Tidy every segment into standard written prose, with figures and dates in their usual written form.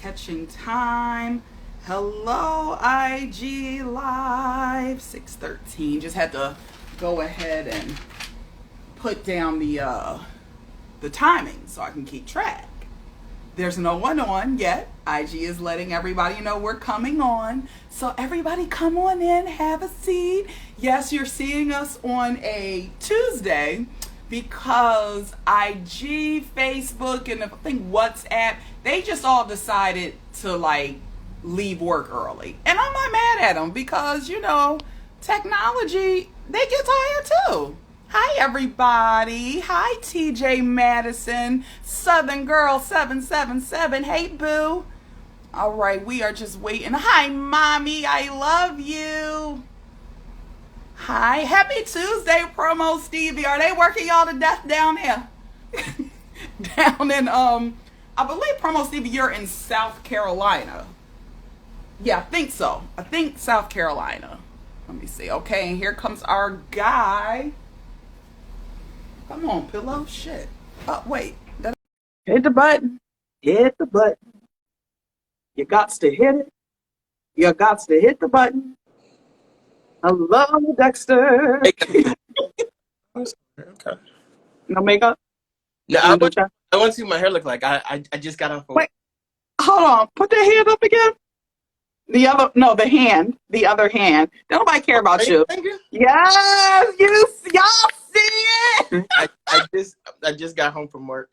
catching time. Hello, IG Live 613. Just had to go ahead and put down the timing so I can keep track. There's no one on yet. IG is letting everybody know we're coming on. So everybody come on in, have a seat. Yes, you're seeing us on a Tuesday because IG, Facebook, and I think WhatsApp, they just all decided to leave work early. And I'm not mad at them because, technology, they get tired too. Hi, everybody. Hi, TJ Madison, Southern Girl 777. Hey, boo. All right, we are just waiting. Hi, Mommy. I love you. Hi. Happy Tuesday, Promo Stevie. Are they working y'all to death down here? Down in, I believe, Promo Stevie, you're in South Carolina. Yeah, I think so. I think South Carolina. Let me see. Okay, and here comes our guy. Come on, pillow. Shit. Oh, wait. Hit the button. Hit the button. You got to hit it. You got to hit the button. Hello, Dexter. Okay. No makeup? No, I want to see what my hair look like. I just got off. Wait. Hold on. Put that hand up again. The other hand. Don't nobody care about you. Yes, y'all see it. I just got home from work.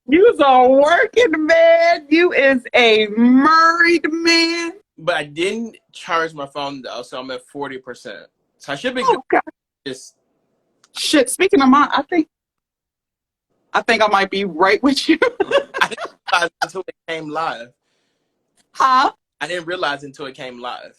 You's a working man. You is a married man. But I didn't charge my phone though, so I'm at 40%. So I should be good. God. Just shit. Speaking of mine, I think I might be right with you. I didn't realize until it came live. Huh? I didn't realize until it came live.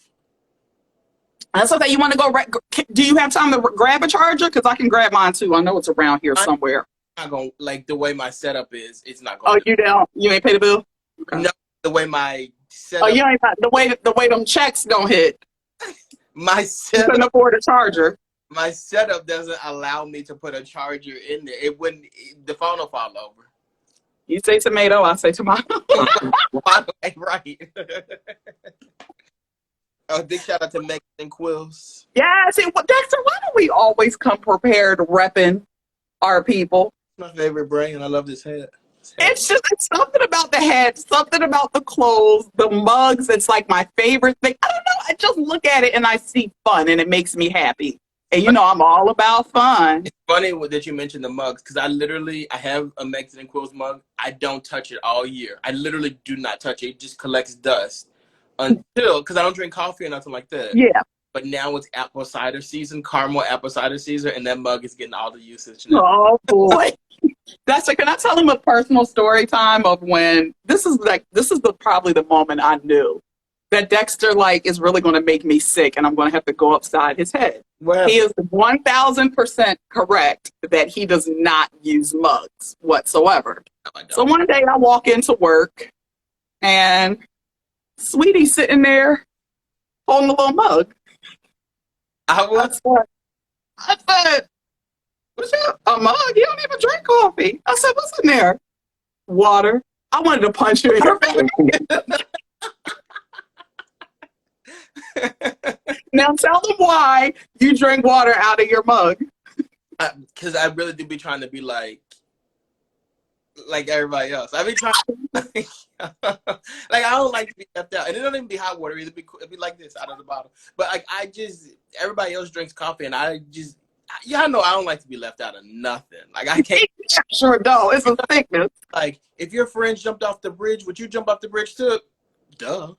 That's okay. You want to go right? Do you have time to grab a charger? Because I can grab mine too. I know it's around here somewhere. I'm not gonna the way my setup is. It's not going. Oh, you don't? You ain't pay the bill? Okay. No, the way my setup. Oh, you ain't the way them checks don't hit. My setup. You couldn't afford a charger. My setup doesn't allow me to put a charger in there. It wouldn't. The phone will fall over. You say tomato, I say tomato. Right. Oh, big shout out to Megan and Quills. Yeah, see, Dexter, why do we always come prepared repping our people? My favorite brand. I love this hat. It's something about the hat, something about the clothes, the mugs. It's like my favorite thing. I don't know. I just look at it and I see fun and it makes me happy. And I'm all about fun. It's funny that you mentioned the mugs because I have a Mexican Quills mug. I don't touch it all year. I literally do not touch it. It just collects dust because I don't drink coffee or nothing like that. Yeah. But now it's apple cider season, caramel apple cider season, and that mug is getting all the usage now. Oh boy. Can I tell him a personal story time of when this is probably the moment I knew that Dexter is really going to make me sick and I'm going to have to go upside his head. Well, he is 1000% correct that he does not use mugs whatsoever. No, so one day I walk into work and Sweetie's sitting there holding a little mug. I said, what's that? A mug? You don't even drink coffee. I said, what's in there? Water. I wanted to punch you in your face. Now tell them why you drink water out of your mug. Because I really do be trying to be like everybody else. I be trying I don't like to be left out. And it don't even be hot water. It'd be like this out of the bottle. But everybody else drinks coffee and y'all know I don't like to be left out of nothing. I can't. Sure don't. It's a sickness. If your friends jumped off the bridge, would you jump off the bridge too? Duh.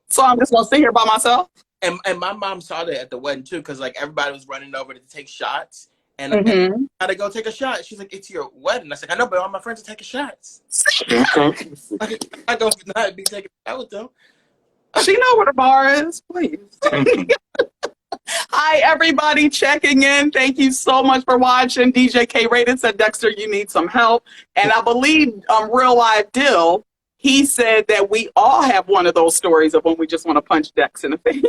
So I'm just gonna sit here by myself. And my mom saw that at the wedding too, because everybody was running over to take shots, and I had to go take a shot. She's like, "It's your wedding." I said, "I know, but all my friends are taking shots." I don't not be taking a shot with them. She know where the bar is, please. Hi, everybody checking in. Thank you so much for watching. DJ K Rated said, Dexter, you need some help. And I believe Real Live Dill, he said that we all have one of those stories of when we just want to punch Dex in the face.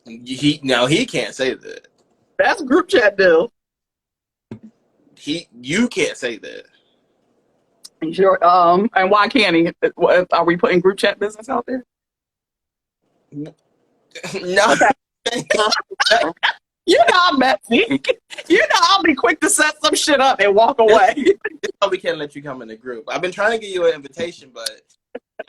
He can't say that. That's group chat Dill. You can't say that. Sure. And why can't he? Are we putting group chat business out there? No. Okay. You know I'm messy. You know I'll be quick to set some shit up and walk away. This why we can't let you come in the group. I've been trying to get you an invitation, but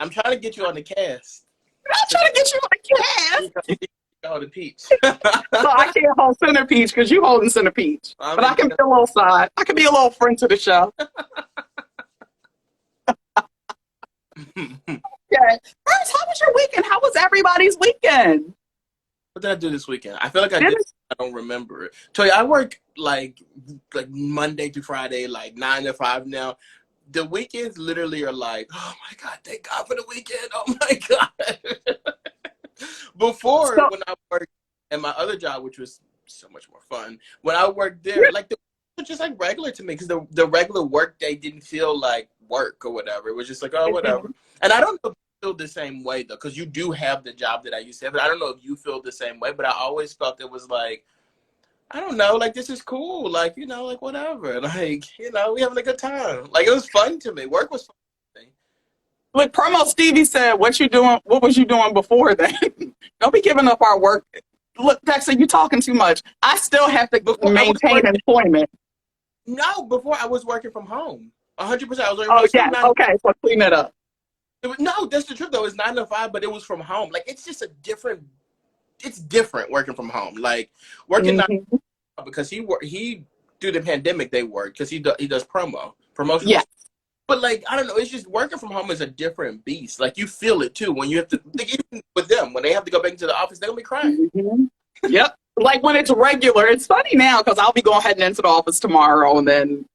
I'm trying to get you on the cast. I'm not trying to get you on the cast. Oh, the peach. So I can't hold center peach because you holding center peach. But I can be a little side. I can be a little friend to the show. Okay. First, how was your weekend? How was everybody's weekend? What did I do this weekend? I feel like I did. I don't remember it. Tell you, I work like Monday through Friday, like 9 to 5 now. The weekends literally are like, oh my God, thank God for the weekend. Oh my God. Before, when I worked at my other job, which was so much more fun, when I worked there, like, it was just like regular to me because the regular work day didn't feel like work or whatever. It was just like, oh, whatever. And I don't know if you feel the same way, though, because you do have the job that I used to have. But I don't know if you feel the same way, but I always felt it was like, I don't know, like, this is cool. Like, you know, like, whatever. Like, you know, we having a good time. Like, it was fun to me. Work was fun to me. Look, Promo Stevie said, what was you doing before then? Don't be giving up our work. Look, Dexter, you're talking too much. I still have to maintain employment. No, before I was working from home. 100%. I was working from home. Yeah, okay, so clean it up. No, that's the truth, though. It's 9 to 5, but it was from home. Like, it's just it's different working from home. Like, working because he through the pandemic, they worked because he does promotion. Yeah. But, like, I don't know, it's just working from home is a different beast. Like, you feel it, too. When you have to, like, even with them, when they have to go back into the office, they're going to be crying. Yep. Like, when it's regular, it's funny now because I'll be going heading into the office tomorrow and then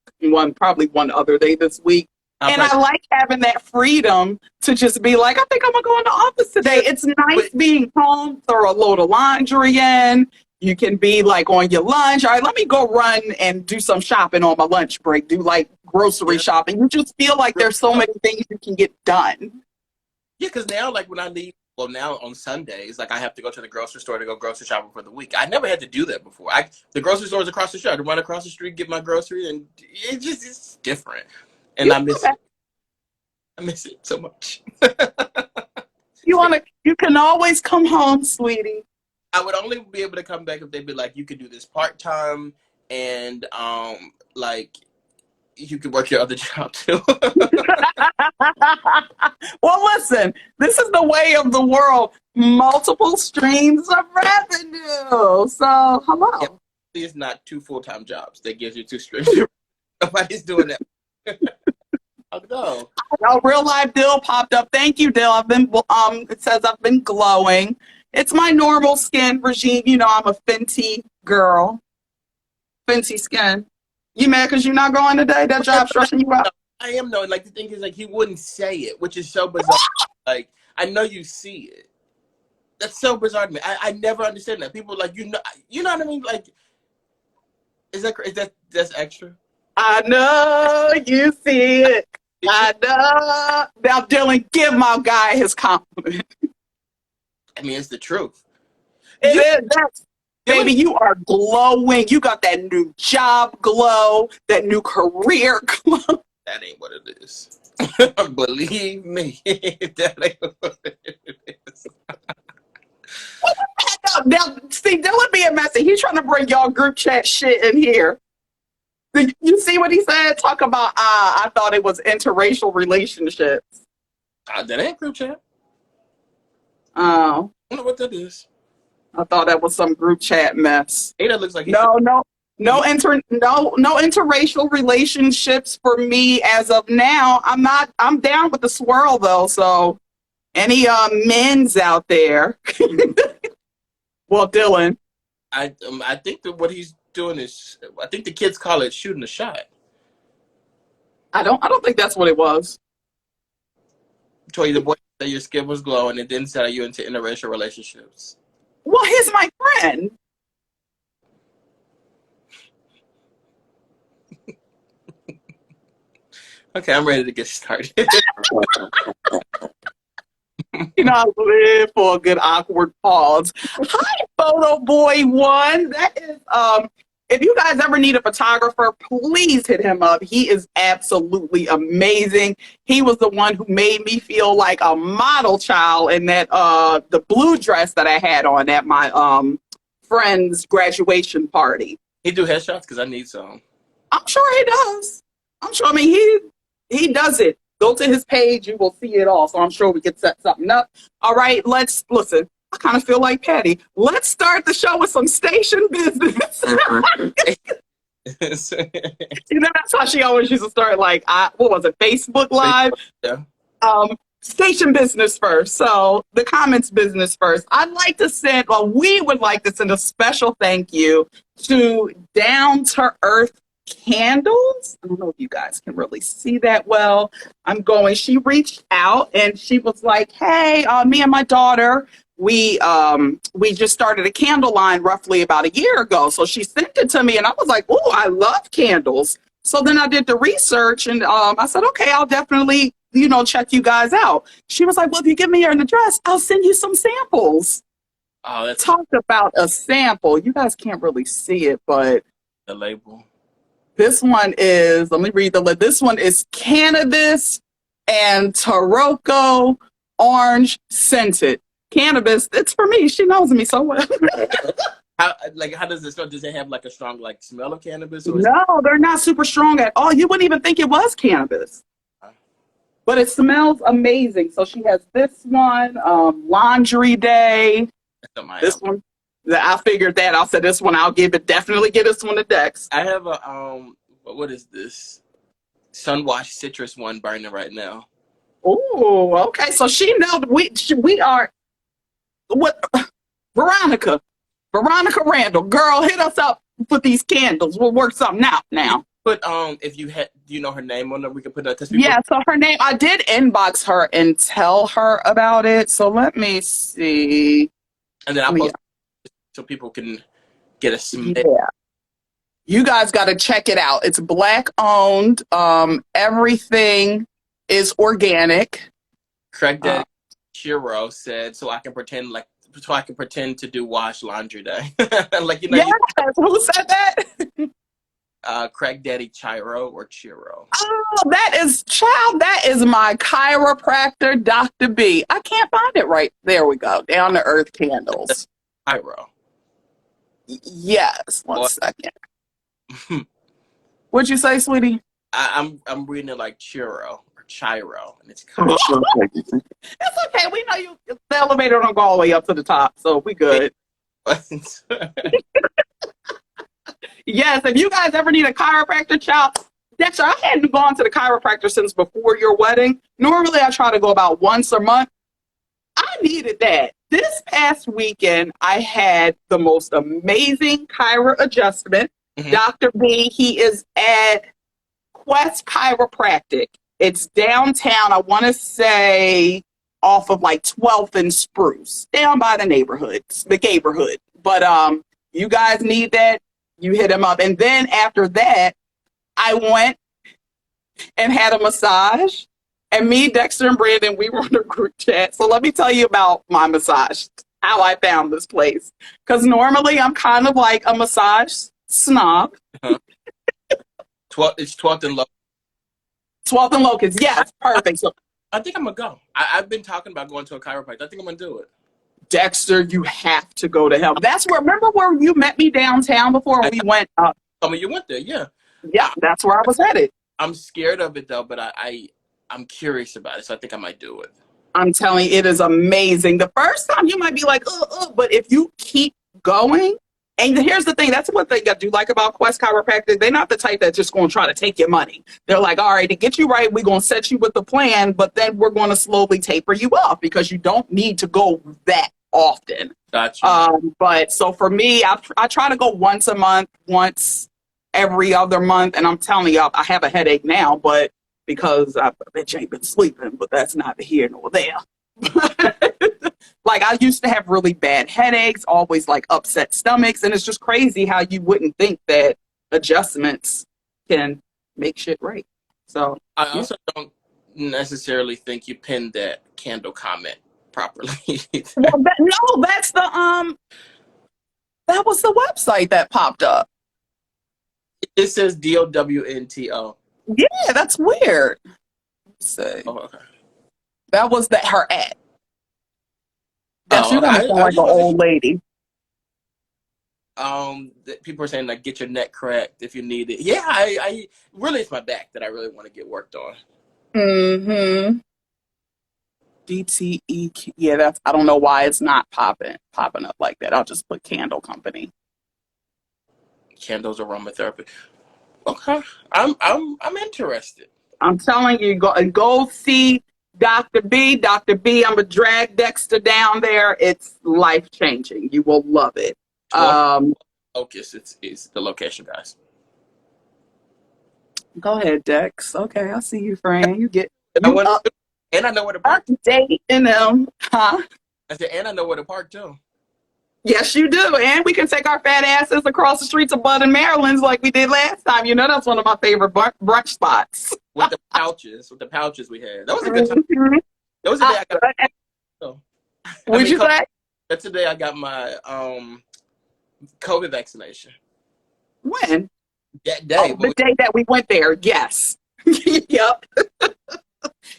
probably one other day this week. And I like having that freedom to just be like, I think I'm going to go in the office today. It's nice being home, throw a load of laundry in. You can be like on your lunch. All right, let me go run and do some shopping on my lunch break. Do like grocery shopping. You just feel like there's so many things you can get done. Yeah, because now, like when I leave, well, now on Sundays, like I have to go to the grocery store to go grocery shopping for the week. I never had to do that before. The grocery store is across the street. I had to run across the street, get my groceries, and it's different. And I miss it. I miss it so much. You can always come home, sweetie. I would only be able to come back if they'd be like, you could do this part-time and like you could work your other job too. Well, listen, this is the way of the world. Multiple streams of revenue. So, hello. Yeah, it's not 2 full-time jobs. That gives you 2 streams. Nobody's doing that. I'll go. A real live Dill popped up. Thank you, Dill. It says I've been glowing. It's my normal skin regime. You know, I'm a Fenty girl. Fenty skin. You mad because you're not going today? That job stressing you out? I am, though. And, like, the thing is, like, he wouldn't say it, which is so bizarre. Like, I know you see it. That's so bizarre to me. I never understand that. People, like, you know what I mean? Like, that's extra? I know you see it. I know. Now, Dylan, give my guy his compliment. I mean, it's the truth. Baby, you are glowing. You got that new job glow, that new career glow. That ain't what it is. Believe me, that ain't what it is. Now, see, Dylan being messy. He's trying to bring y'all group chat shit in here. You see what he said? Talk about, I thought it was interracial relationships. That ain't group chat. Oh. I don't know what that is. I thought that was some group chat mess. Hey, that looks like no interracial relationships for me as of now. I'm down with the swirl though, so any men's out there. Well, Dylan. I think that what he's doing is, I think the kids call it shooting a shot. I don't think that's what it was. Told you the boy said your skin was glowing and then said you into interracial relationships. Well, he's my friend. Okay, I'm ready to get started. You know, I live for a good awkward pause. Hi, Photo Boy 1. That if you guys ever need a photographer, please hit him up. He is absolutely amazing. He was the one who made me feel like a model child in that the blue dress that I had on at my friend's graduation party. He do headshots because I need some. I'm sure he does. I'm sure. I mean, he does it. Go to his page, you will see it all. So I'm sure we can set something up. All right, let's listen. I kind of feel like Patty. Let's start the show with some station business. You know, that's how she always used to start. Like, what was it? Facebook Live. Yeah. Station business first. So the comments business first. We would like to send a special thank you to Down to Earth Candles. I don't know if you guys can really see that well. She reached out and she was like, hey, me and my daughter, we just started a candle line roughly about a year ago. So she sent it to me and I was like, oh, I love candles. So then I did the research and I said, okay, I'll definitely, check you guys out. She was like, well, if you give me your address, I'll send you some samples. Oh, that's Talk about a sample. You guys can't really see it, but the label. This one is, let me read the list. This one is cannabis and Taroko orange scented. Cannabis, it's for me. She knows me so well. How does it smell? Does it have like a strong smell of cannabis? Or No, they're not super strong at all. You wouldn't even think it was cannabis. But it smells amazing. So she has this one, Laundry Day. This one. I figured that. I said this one I'll definitely give this one to Dex. I have a what is this? Sunwash citrus one burning right now. Oh, okay. So she knows we are what Veronica Randall, girl, hit us up with these candles. We'll work something out now. But if you do you know her name on them, we can put that. Yeah, so her name, I did inbox her and tell her about it. So let me see. And then I'll post so people can get a smell. Yeah. You guys got to check it out. It's Black owned. Everything is organic. Craig Daddy Shiro said, so I can pretend to do wash laundry day. Yes, who said that? Craig Daddy Chiro or Chiro. Oh, that is my chiropractor, Dr. B. I can't find it right. There we go. Down to Earth Candles. Chiro. Yes. One second. What'd you say, sweetie? I'm reading it like Chiro or Chiro, and it's It's okay. We know the elevator don't go all the way up to the top, so we good. Yes, if you guys ever need a chiropractor, child, Dexter, I hadn't gone to the chiropractor since before your wedding. Normally, I try to go about once a month. I needed that. This past weekend, I had the most amazing chiro adjustment. Mm-hmm. Dr. B, he is at Quest Chiropractic. It's downtown, I want to say, off of 12th and Spruce, down by the neighborhood. But you guys need that, you hit him up. And then after that, I went and had a massage. And me, Dexter, and Brandon, we were in a group chat. So let me tell you about my massage, how I found this place. Because normally I'm kind of like a massage snob. Uh-huh. It's 12th and Locust. 12th and Locust, yes, perfect. So I think I'm going to go. I've been talking about going to a chiropractor. I think I'm going to do it. Dexter, you have to go to him. Remember where you met me downtown before we went? You went there, yeah. Yeah, that's where I was headed. I'm scared of it, though, but I'm curious about it, so I think I might do it. I'm telling you, it is amazing. The first time you might be like, but if you keep going, and here's the thing, that's one thing I do like about Quest Chiropractic. They're not the type that's just going to try to take your money. They're like, all right, to get you right, we're going to set you with the plan, but then we're going to slowly taper you off because you don't need to go that often. Gotcha. But so for me, I try to go once a month, once every other month, and I'm telling you, I have a headache now, but because I bitch ain't been sleeping, but that's neither here nor there. I used to have really bad headaches, always upset stomachs, and it's just crazy how you wouldn't think that adjustments can make shit right. So I also don't necessarily think you pinned that candle comment properly. Well, that's the that was the website that popped up. It says DOWNTO. Yeah, that's weird. Let's see. Oh, okay. That was her at. Yes, Oh, you're gonna sound I like an just wasn't old lady. people are saying like get your neck cracked if you need it. Yeah, I really it's my back that I really want to get worked on. Mm-hmm. DTE. Yeah, that's. I don't know why it's not popping up like that. I'll just put candle company. Candles aromatherapy. Okay, I'm interested. I'm telling you, go see Dr. B. Dr. B. I'm gonna drag Dexter down there. It's life changing. You will love it. 20 Focus. It's the location, guys. Go ahead, Dex. Okay, I see you, friend. You get I you went, and I know where to park. updating them, huh? I said, and I know where to park too. Yes, you do. And we can take our fat asses across the streets of Bud and Maryland's like we did last time. You know, that's one of my favorite brunch spots. With the pouches we had. That was a good time. That was the day I got. So, What'd you say? That's the day I got my COVID vaccination. When? That day. Oh, the day that we went there. Yes. Yep.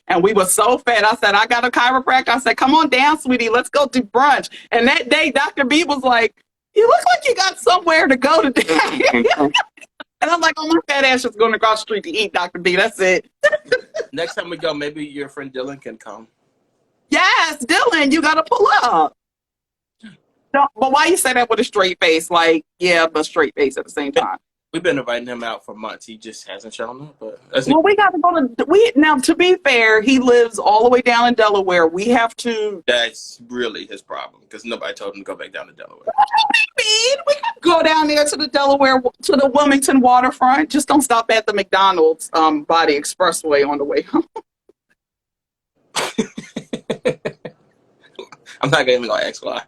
And we were so fat. I said, I got a chiropractor. I said, come on down, sweetie. Let's go do brunch. And that day, Dr. B was like, you look like you got somewhere to go today. And I'm like, oh, my fat ass is going across the street to eat, Dr. B. That's it. Next time we go, maybe your friend Dylan can come. Yes, Dylan, you got to pull up. No, but why you say that with a straight face? Like, yeah, but straight face at the same time. We've been inviting him out for months. He just hasn't shown up. But well, we got to go to. Now, to be fair, he lives all the way down in Delaware. We have to. That's really his problem because nobody told him to go back down to Delaware. We can go down there to the Delaware, to the Wilmington waterfront. Just don't stop at the McDonald's by the expressway on the way home. I'm not even gonna ask why.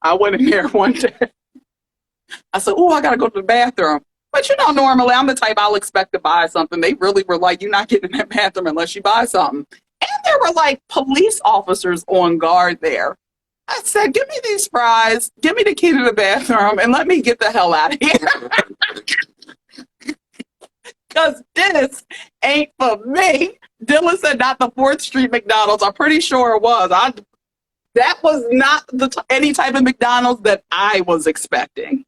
I went in there one day. I said, "Oh, I gotta go to the bathroom." But normally I'm the type I'll expect to buy something. They really were like, "You're not getting in that bathroom unless you buy something." And there were like police officers on guard there. I said, "Give me these fries, give me the key to the bathroom, and let me get the hell out of here." Because this ain't for me. Dylan said not the 4th Street McDonald's. I'm pretty sure it was. That was not any type of McDonald's that I was expecting.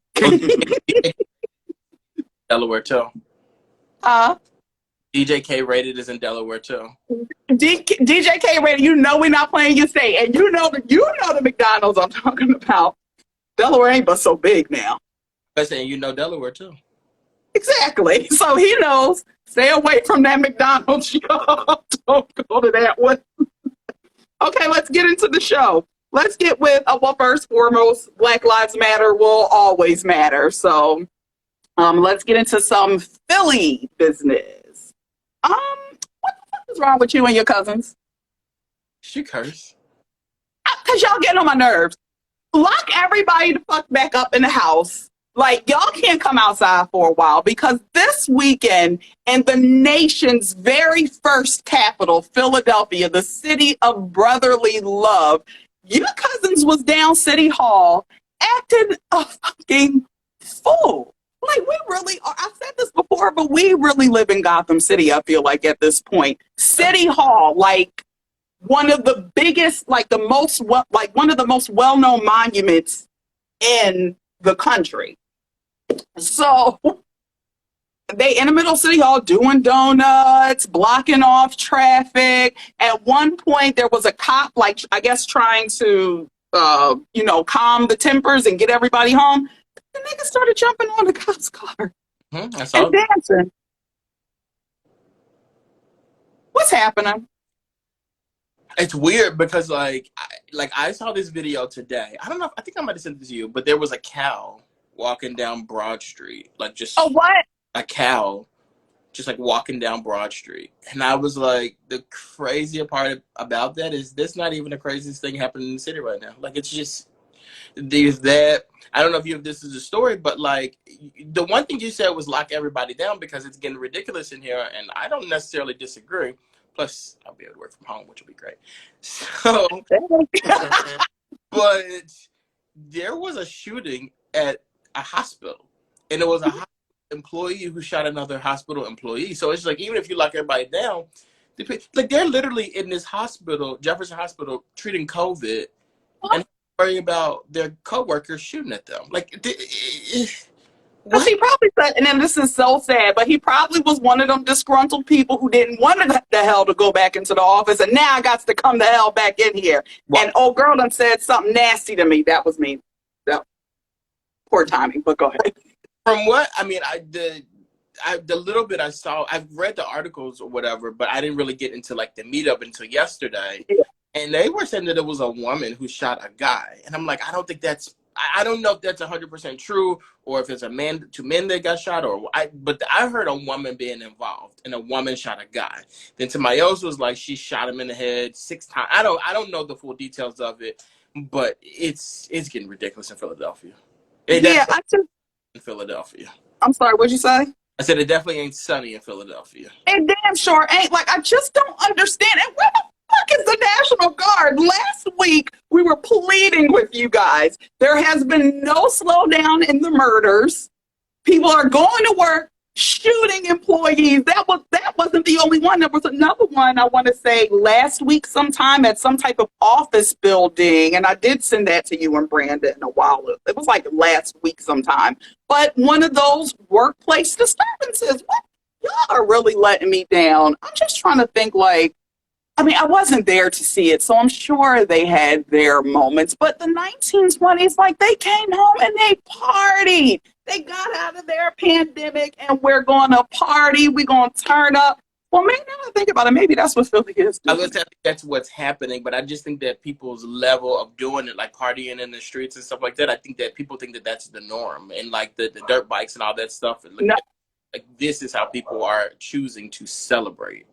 Delaware too. DJ K Rated is in Delaware too. DJ K Rated, we're not playing your state, and you know the McDonald's I'm talking about. Delaware ain't but so big now. I'm saying Delaware too. Exactly. So he knows. Stay away from that McDonald's. Don't go to that one. Okay, let's get into the show. Let's get with, well, first foremost, Black Lives Matter will always matter. So let's get into some Philly business. What the fuck is wrong with you and your cousins? She cursed. Because y'all getting on my nerves. Lock everybody the fuck back up in the house. Like, y'all can't come outside for a while because this weekend in the nation's very first capital, Philadelphia, the city of brotherly love, your cousins was down City Hall acting a fucking fool. Like, we really are. I've said this before, but we really live in Gotham City, I feel like, at this point. City Hall, like, one of the biggest, like, one of the most well-known monuments in the country. So they in the middle of City Hall doing donuts, blocking off traffic. At one point, there was a cop, like, I guess, trying to, calm the tempers and get everybody home. The nigga started jumping on the cop's car and dancing. What's happening? It's weird because, I saw this video today. I don't know. I think I might have sent it to you, but there was a cow walking down Broad Street, what? A cow, just like walking down Broad Street, and I was like, the crazier part about that is this not even the craziest thing happening in the city right now. Like, it's just there's that. I don't know if this is a story, but like the one thing you said was lock everybody down because it's getting ridiculous in here, and I don't necessarily disagree. Plus, I'll be able to work from home, which will be great. So, but there was a shooting at a hospital, and it was a hospital employee who shot another hospital employee. So it's like, even if you lock everybody down, like they're literally in this hospital, Jefferson Hospital, treating COVID, and worrying about their coworkers shooting at them. Like, Because he probably said, and then this is so sad, but he probably was one of them disgruntled people who didn't want the hell to go back into the office, and now I got to come the hell back in here. Well, and old girl done said something nasty to me. That was me. That, poor timing, but go ahead. From what, I mean, the little bit I saw, I've read the articles or whatever, but I didn't really get into like the meetup until yesterday. Yeah. And they were saying that it was a woman who shot a guy. And I'm like, I don't think that's, I don't know if that's 100% true, or if it's two men that got shot, but I heard a woman being involved, and a woman shot a guy. Then somebody else was like, she shot him in the head 6 times. I don't know the full details of it, but it's getting ridiculous in Philadelphia. In Philadelphia. I'm sorry, what'd you say? I said it definitely ain't sunny in Philadelphia. It damn sure ain't. Like, I just don't understand. And where the fuck is the National Guard? Last week, we were pleading with you guys. There has been no slowdown in the murders. People are going to work, shooting employees. That wasn't the only one. There was another one, I want to say, last week sometime at some type of office building. And I did send that to you and Brandon a while ago. It was like last week sometime. But one of those workplace disturbances. What? Y'all are really letting me down. I'm just trying to think, like, I mean, I wasn't there to see it, so I'm sure they had their moments. But the 1920s, like, they came home and they partied. They got out of their pandemic, and we're going to party. We're going to turn up. Well, maybe now I think about it, maybe that's what Philly is doing. I think that's what's happening, but I just think that people's level of doing it, like partying in the streets and stuff like that, I think that people think that that's the norm. And, like, the dirt bikes and all that stuff. No. Like, this is how people are choosing to celebrate.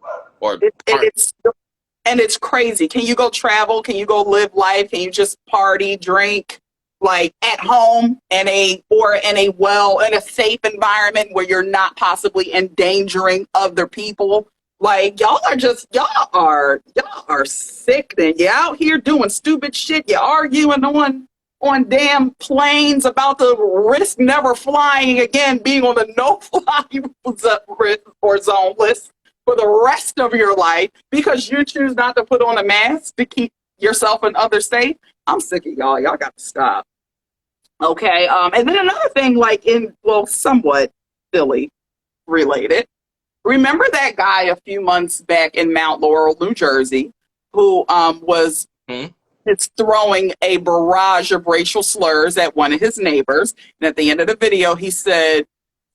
And it's crazy. Can you go travel? Can you go live life? Can you just party, drink, like at home in a safe environment where you're not possibly endangering other people? Like, y'all are sick. Then you're out here doing stupid shit. You're arguing on damn planes about the risk never flying again, being on the no-fly or zone list for the rest of your life because you choose not to put on a mask to keep yourself and others safe. I'm sick of y'all. Y'all got to stop. Okay. And then another thing, like somewhat Philly related. Remember that guy a few months back in Mount Laurel, New Jersey, who was throwing a barrage of racial slurs at one of his neighbors. And at the end of the video, he said,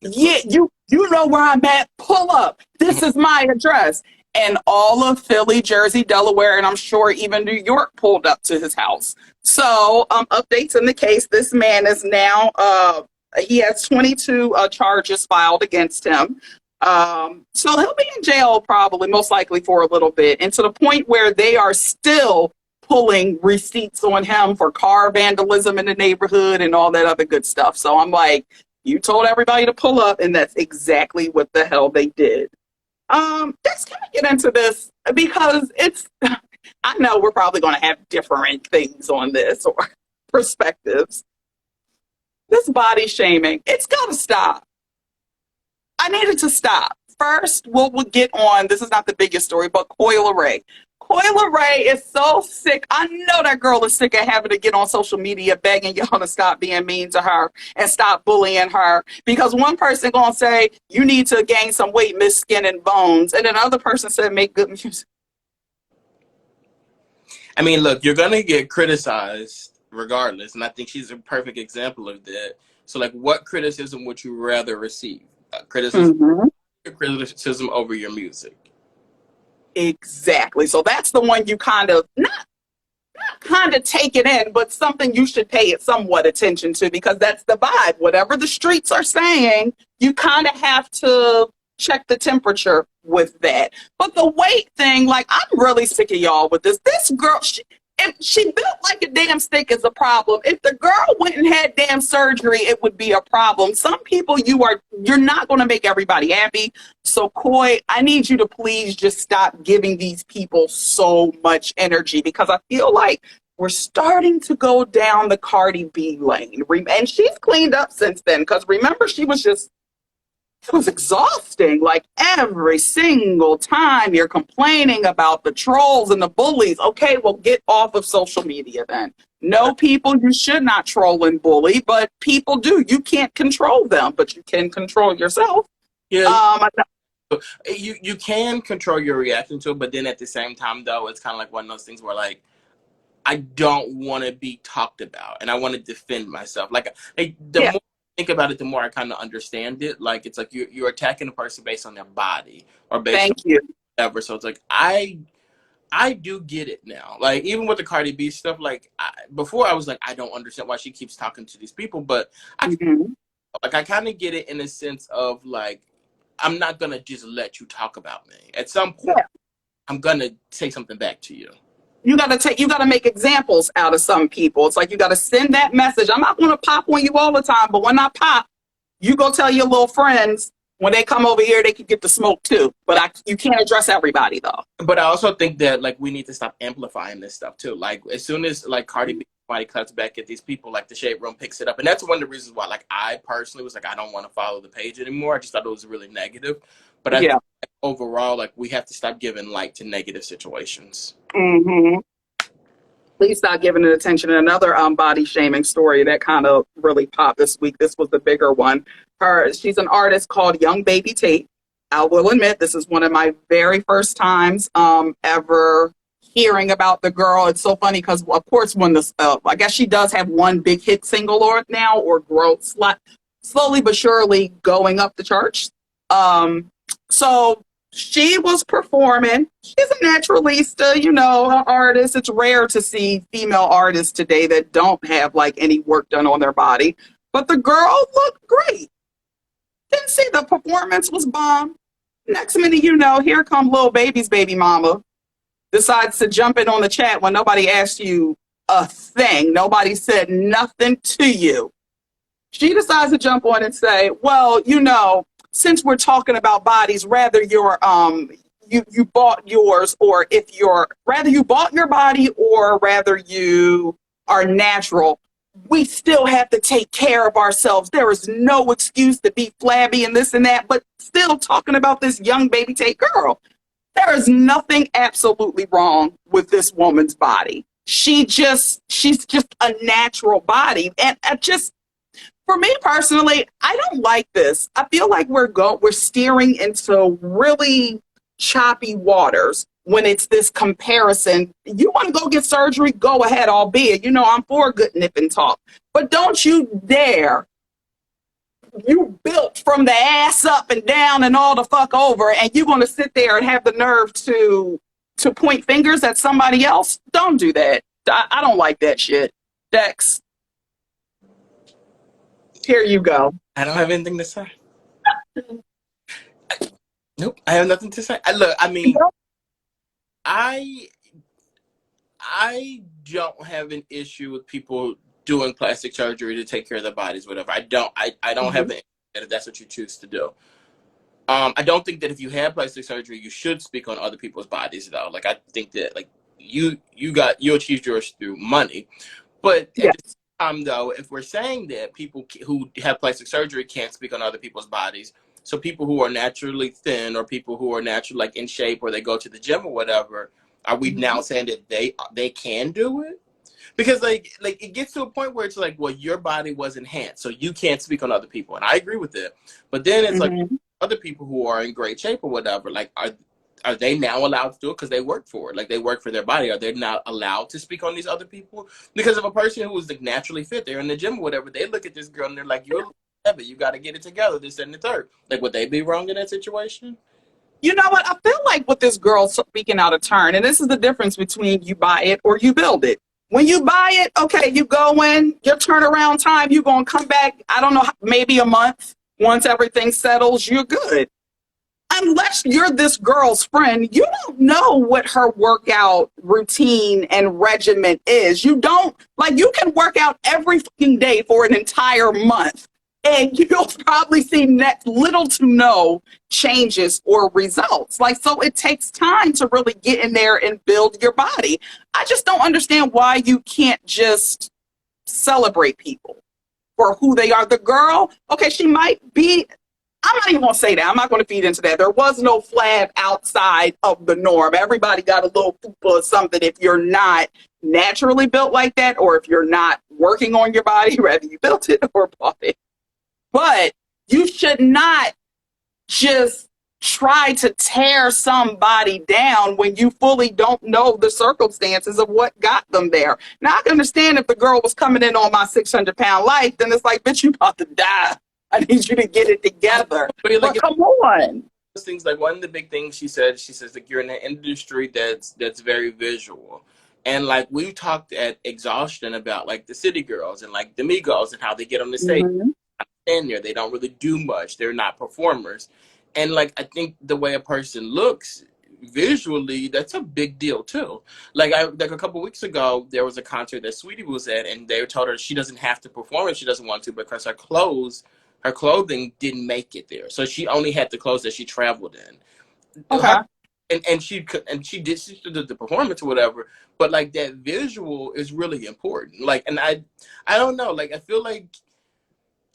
yeah, you know where I'm at. Pull up. This is my address. And all of Philly, Jersey, Delaware, and I'm sure even New York pulled up to his house. So updates in the case. This man is now, he has 22 charges filed against him. So he'll be in jail probably, most likely for a little bit. And to the point where they are still pulling receipts on him for car vandalism in the neighborhood and all that other good stuff. So I'm like, you told everybody to pull up, and that's exactly what the hell they did. Let's kind of get into this because I know we're probably going to have different things on this or perspectives. This body shaming, it's got to stop. I need it to stop. First, we'll get on, this is not the biggest story, but Coyle Ray. Coyle Ray is so sick. I know that girl is sick of having to get on social media begging y'all to stop being mean to her and stop bullying her. Because one person going to say, you need to gain some weight, miss skin and bones. And another person said, make good music. I mean, look, you're going to get criticized regardless. And I think she's a perfect example of that. So, like, what criticism would you rather receive? Criticism over your music? Exactly. So that's the one you kind of not kind of take it in, but something you should pay it somewhat attention to because that's the vibe. Whatever the streets are saying, you kind of have to check the temperature with that. But the weight thing, like, I'm really sick of y'all with this. This girl, if she built like a damn stick is a problem. If the girl went and had damn surgery, it would be a problem. Some people you're not going to make everybody happy. So Coy, I need you to please just stop giving these people so much energy because I feel like we're starting to go down the Cardi B lane. And she's cleaned up since then, because remember, it was exhausting. Like every single time you're complaining about the trolls and the bullies. Okay, well, get off of social media then. No, people, you should not troll and bully, but people do. You can't control them, but you can control yourself. Yeah. You can control your reaction to it, but then at the same time, though, it's kind of like one of those things where, like, I don't want to be talked about, and I want to defend myself. Like the more I think about it, the more I kind of understand it. Like, it's like you're attacking a person based on their body or based on whatever. So it's like I do get it now. Like, even with the Cardi B stuff, like, before I was like, I don't understand why she keeps talking to these people, but I kind of get it in a sense of, like, I'm not gonna just let you talk about me. At some point, I'm gonna say something back to you. You gotta make examples out of some people. It's like you gotta send that message. I'm not gonna pop on you all the time, but when I pop, you go tell your little friends when they come over here, they can get the smoke too. But you can't address everybody though. But I also think that, like, we need to stop amplifying this stuff too. Like, as soon as, like, Cardi B cuts back at these people, like, the Shade Room picks it up, and that's one of the reasons why, like, I personally was like, I don't want to follow the page anymore. I just thought it was really negative. But I think, like, overall, like, we have to stop giving light to negative situations. Please stop giving it attention. And another body shaming story that kind of really popped this week. This was the bigger one. She's an artist called Young Baby Tate. I will admit, this is one of my very first times ever hearing about the girl. It's so funny because, of course, when I guess she does have one big hit single or now, or growth slowly but surely going up the charts. So she was performing. She's a naturalista, an artist. It's rare to see female artists today that don't have, like, any work done on their body. But the girl looked great. Didn't see the performance was bomb. Next minute, here come Lil Baby's baby mama. Decides to jump in on the chat when nobody asked you a thing. Nobody said nothing to you. She decides to jump on and say, well, since we're talking about bodies, rather you bought yours, or rather you bought your body, or rather you are natural, we still have to take care of ourselves. There is no excuse to be flabby and this and that, but still talking about this Young Baby Tate girl. There is nothing absolutely wrong with this woman's body. She's just a natural body. And for me personally, I don't like this. I feel like we're steering into really choppy waters when it's this comparison. You want to go get surgery? Go ahead, albeit, I'm for a good nip and talk. But don't you dare. You built from the ass up and down and all the fuck over, and you're going to sit there and have the nerve to point fingers at somebody else? Don't do that. I don't like that shit. Dex, here you go. I don't have anything to say. Nope, I have nothing to say. I don't have an issue with people doing plastic surgery to take care of their bodies, whatever. I don't have an issue if that's what you choose to do. I don't think that if you have plastic surgery, you should speak on other people's bodies, though. Like, I think that, like, you achieved yours through money. But at the same time, though, if we're saying that people who have plastic surgery can't speak on other people's bodies, so people who are naturally thin, or people who are naturally, like, in shape, or they go to the gym or whatever, are we now saying that they can do it? Because, like it gets to a point where it's like, well, your body was enhanced, so you can't speak on other people, and I agree with it. But then it's like, other people who are in great shape or whatever, like, are they now allowed to do it because they work for it? Like, they work for their body. Are they not allowed to speak on these other people? Because if a person who is, like, naturally fit, they're in the gym or whatever, they look at this girl and they're like, you're heavy, you got to get it together, this and the third. Like, would they be wrong in that situation? You know what? I feel like with this girl speaking out of turn, and this is the difference between you buy it or you build it. When you buy it, okay, you go in, your turnaround time, you're going to come back, I don't know, maybe a month. Once everything settles, you're good. Unless you're this girl's friend, you don't know what her workout routine and regimen is. You don't, like, you can work out every fucking day for an entire month. and you'll probably see next little to no changes or results. Like, so it takes time to really get in there and build your body. I just don't understand why you can't just celebrate people for who they are. The girl, okay, she might be, I'm not even going to say that. I'm not going to feed into that. There was no flab outside of the norm. Everybody got a little fupa or something if you're not naturally built like that, or if you're not working on your body, whether you built it or bought it. But you should not just try to tear somebody down when you fully don't know the circumstances of what got them there. Now, I can understand if the girl was coming in on my 600-pound life, then it's like, bitch, you about to die. I need you to get it together. But come on. Things like, one of the big things she says like, you're in an industry that's very visual. And like, we talked at exhaustion about like the city girls and like the Migos and how they get on the stage. Mm-hmm. Stand there, they don't really do much, they're not performers. And like, I think the way a person looks visually, that's a big deal too. Like, like a couple weeks ago, there was a concert that Sweetie was at, and they told her she doesn't have to perform if she doesn't want to, because her clothing didn't make it there, so she only had the clothes that she traveled in. Okay. And she did the performance or whatever, but like, that visual is really important. Like, and I don't know, like, I feel like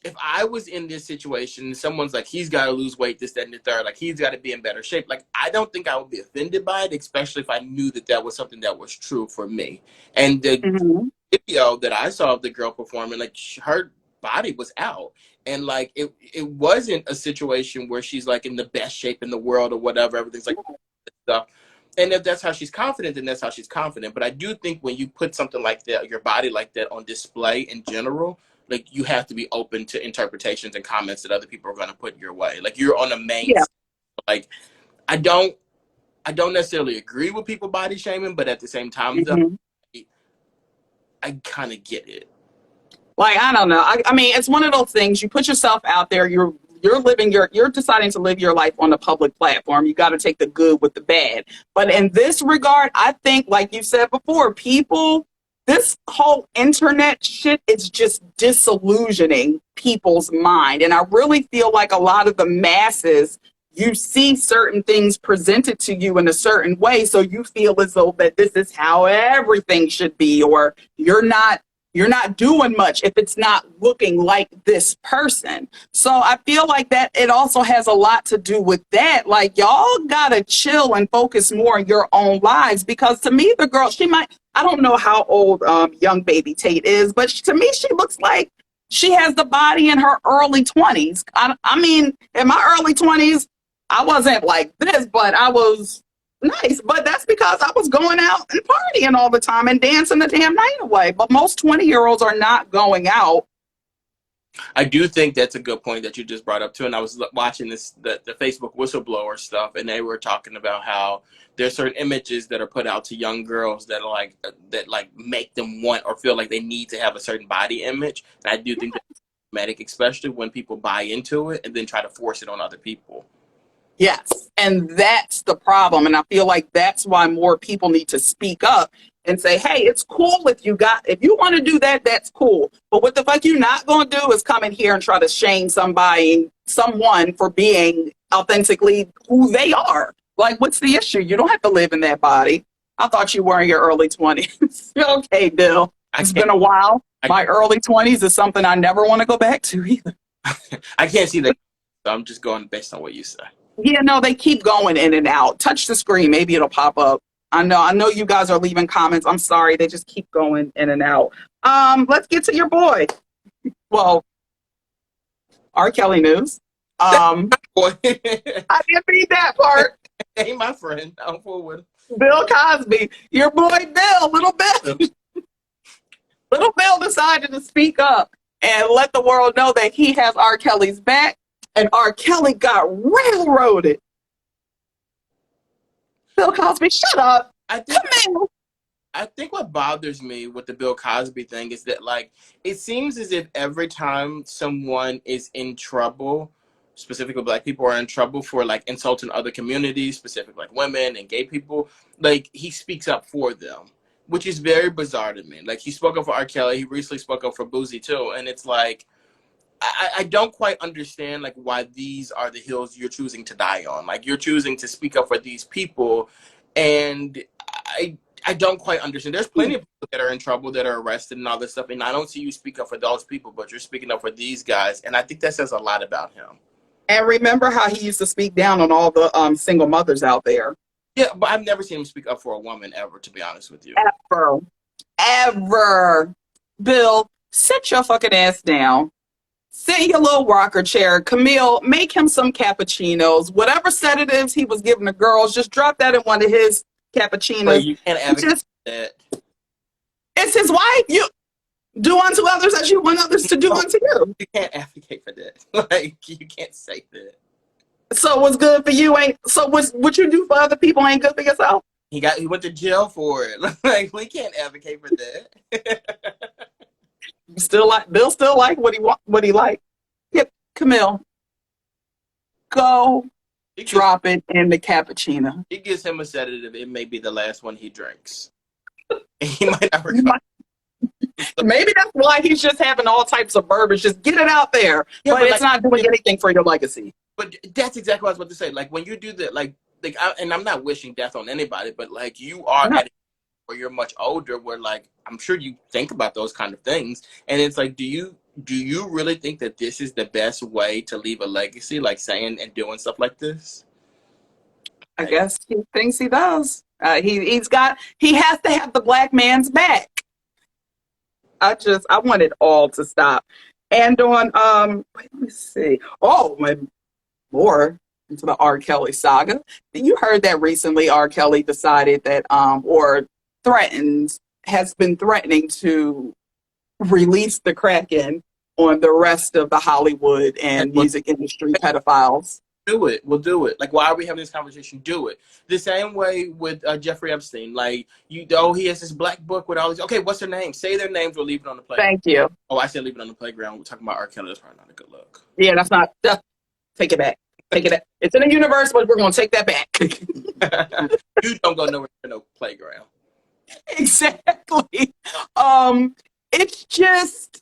if I was in this situation, someone's like, he's got to lose weight, this, that, and the third, like, he's got to be in better shape. Like, I don't think I would be offended by it, especially if I knew that that was something that was true for me. And the video that I saw of the girl performing, like, her body was out. And like, it wasn't a situation where she's like in the best shape in the world or whatever. Everything's like stuff. And if that's how she's confident, then that's how she's confident. But I do think when you put something like that, your body like that, on display in general, like, you have to be open to interpretations and comments that other people are going to put your way. Like, you're on the main stage. Like, I don't necessarily agree with people body shaming, but at the same time, though, I kind of get it. Like, I don't know. I mean, it's one of those things. You put yourself out there. You're deciding to live your life on a public platform. You got to take the good with the bad. But in this regard, I think, like you said before, this whole internet shit is just disillusioning people's mind. And I really feel like a lot of the masses, you see certain things presented to you in a certain way, so you feel as though that this is how everything should be, or you're not doing much if it's not looking like this person. So I feel like that it also has a lot to do with that. Like, y'all gotta chill and focus more on your own lives, because to me, the girl, I don't know how old young baby Tate is, but to me, she looks like she has the body in her early 20s. I mean, in my early 20s, I wasn't like this, but I was nice. But that's because I was going out and partying all the time and dancing the damn night away. But most 20-year-olds are not going out. I do think that's a good point that you just brought up too. And I was watching the Facebook whistleblower stuff, and they were talking about how there's certain images that are put out to young girls that are that make them want or feel like they need to have a certain body image. And I do think that's problematic, especially when people buy into it and then try to force it on other people. Yes, and that's the problem. And I feel like that's why more people need to speak up and say, hey, it's cool if you want to do that, that's cool. But what the fuck you're not going to do is come in here and try to shame someone for being authentically who they are. Like, what's the issue? You don't have to live in that body. I thought you were in your early 20s. Okay, Bill. It's been a while. My early 20s is something I never want to go back to either. I can't see that. So I'm just going based on what you say. Yeah, no, they keep going in and out. Touch the screen. Maybe it'll pop up. I know you guys are leaving comments. I'm sorry. They just keep going in and out. Let's get to your boy. Well, R. Kelly news. I didn't read that part. Hey, my friend. I'm forward. Bill Cosby. Your boy Bill, Little Bill. Little Bill decided to speak up and let the world know that he has R. Kelly's back. And R. Kelly got railroaded. Bill Cosby, shut up. I think what bothers me with the Bill Cosby thing is that, like, it seems as if every time someone is in trouble, specifically Black people are in trouble for, like, insulting other communities, specifically like women and gay people, like, he speaks up for them, which is very bizarre to me. Like, he spoke up for R. Kelly. He recently spoke up for Boosie, too. And it's like, I don't quite understand like why these are the hills you're choosing to die on. Like you're choosing to speak up for these people, and I don't quite understand. There's plenty of people that are in trouble that are arrested and all this stuff, and I don't see you speak up for those people, but you're speaking up for these guys, and I think that says a lot about him. And remember how he used to speak down on all the single mothers out there. Yeah, but I've never seen him speak up for a woman ever, to be honest with you. Ever. Bill, sit your fucking ass down. Sit in your little rocker chair. Camille, make him some cappuccinos. Whatever sedatives he was giving the girls, just drop that in one of his cappuccinos. But you can't advocate that. It's his wife. You do unto others as you want others to do unto you. You can't advocate for that. Like you can't say that. So what's good for you ain't. So what you do for other people ain't good for yourself. He went to jail for it. Like we can't advocate for that. Bill still like what he like. Yep, Camille, go drop it in the cappuccino. He gives him a sedative. It may be the last one he drinks. He might not recover. Maybe that's why he's just having all types of bourbons. Just get it out there. Yeah, but it's not doing anything for your legacy. But that's exactly what I was about to say. Like when you do that, and I'm not wishing death on anybody, but like you are at a where you're much older, where like I'm sure you think about those kind of things, and it's like, do you really think that this is the best way to leave a legacy, like saying and doing stuff like this? I guess he thinks he does. He has to have the black man's back. I want it all to stop. And on let me see. Oh, more into the R. Kelly saga. You heard that recently R. Kelly decided that has been threatening to release the Kraken on the rest of the Hollywood and music industry pedophiles. We'll do it. Like, why are we having this conversation? Do it. The same way with Jeffrey Epstein. Like, he has this black book with all these. Okay, what's their name? Say their names. We'll leave it on the playground. Thank you. Oh, I said leave it on the playground. We're talking about R. Kelly. That's probably not a good look. Yeah, that's not. Take it back. Take it back. It's in the universe, but we're going to take that back. You don't go nowhere to no playground. Exactly. It's just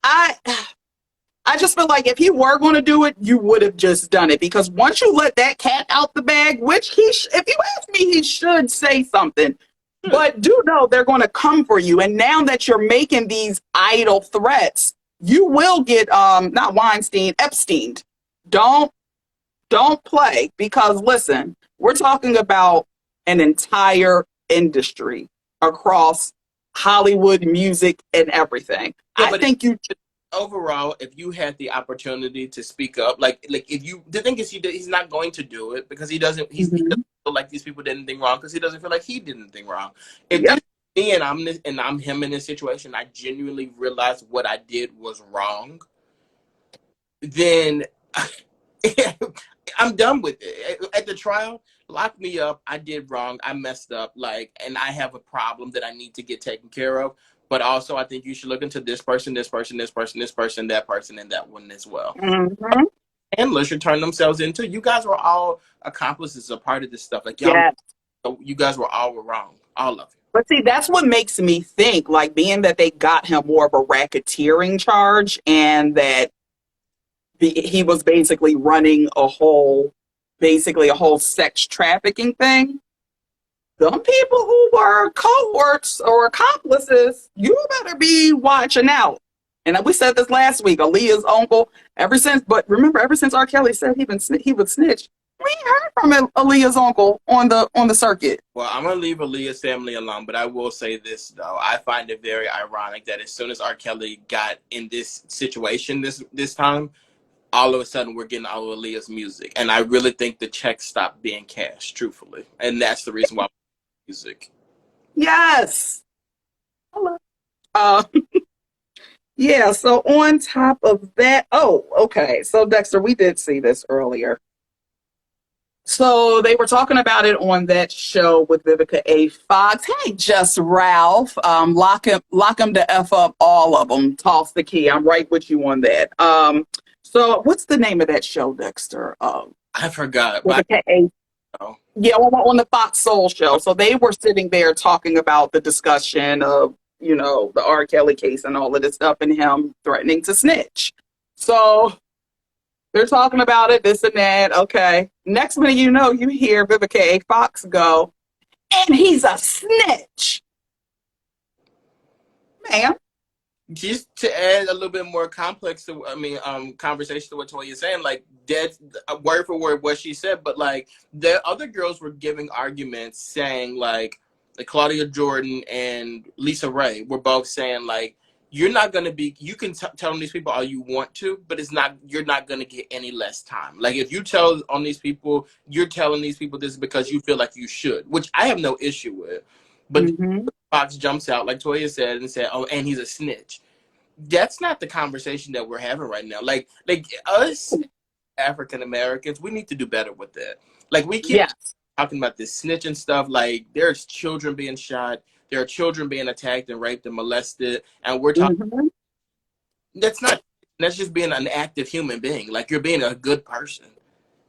I just feel like if he were going to do it, you would have just done it, because once you let that cat out the bag, which if you ask me, he should say something. But do know they're going to come for you. And now that you're making these idle threats, you will get not Weinstein, Epstein. Don't play, because listen, we're talking about an entire industry across Hollywood, music, and everything. Yeah, I think you should. Overall, if you had the opportunity to speak up, like if you, the thing is, he's not going to do it because he doesn't feel like these people did anything wrong, because he doesn't feel like he did anything wrong. If this is me and I'm him in this situation, I genuinely realized what I did was wrong, then I'm done with it. At the trial, lock me up. I did wrong. I messed up. And I have a problem that I need to get taken care of. But also, I think you should look into this person, that person, and that one as well. Mm-hmm. Handlers should turn themselves into. You guys were all accomplices, a part of this stuff. Like you guys were all wrong, all of you. But see, that's what makes me think, like, being that they got him more of a racketeering charge, and that he was basically running a whole sex trafficking thing. Some people who were cohorts or accomplices, you better be watching out. And we said this last week, Aaliyah's uncle, ever since R. Kelly said he would snitch, we ain't heard from Aaliyah's uncle on the circuit. Well, I'm going to leave Aaliyah's family alone, but I will say this, though. I find it very ironic that as soon as R. Kelly got in this situation this time, all of a sudden we're getting all of Aaliyah's music. And I really think the checks stopped being cashed, truthfully. And that's the reason why music. Yes. Yeah, so on top of that, okay. So Dexter, we did see this earlier. So they were talking about it on that show with Vivica A. Fox. Hey, just Ralph. Lock him the F up, all of them. Toss the key. I'm right with you on that. So what's the name of that show, Dexter? I forgot. Vivica A. Yeah, on the Fox Soul show. So they were sitting there talking about the discussion of, the R. Kelly case and all of this stuff, and him threatening to snitch. So they're talking about it, this and that. Okay. Next minute, you know, you hear Vivica A. Fox go, and he's a snitch. Ma'am. Just to add a little bit more complex to, conversation to what Toya's saying, like, dead word for word what she said, but like the other girls were giving arguments saying like Claudia Jordan and Lisa Ray were both saying like, you're not going to be, you can tell these people all you want to, but you're not going to get any less time. Like if you tell on these people, you're telling these people this because you feel like you should, which I have no issue with. But Fox jumps out, like Toya said, and said, "Oh, and he's a snitch." That's not the conversation that we're having right now. Like us African Americans, we need to do better with that. Like we keep talking about this snitching stuff. Like there's children being shot, there are children being attacked and raped and molested, and we're talking. That's not. That's just being an active human being. Like you're being a good person.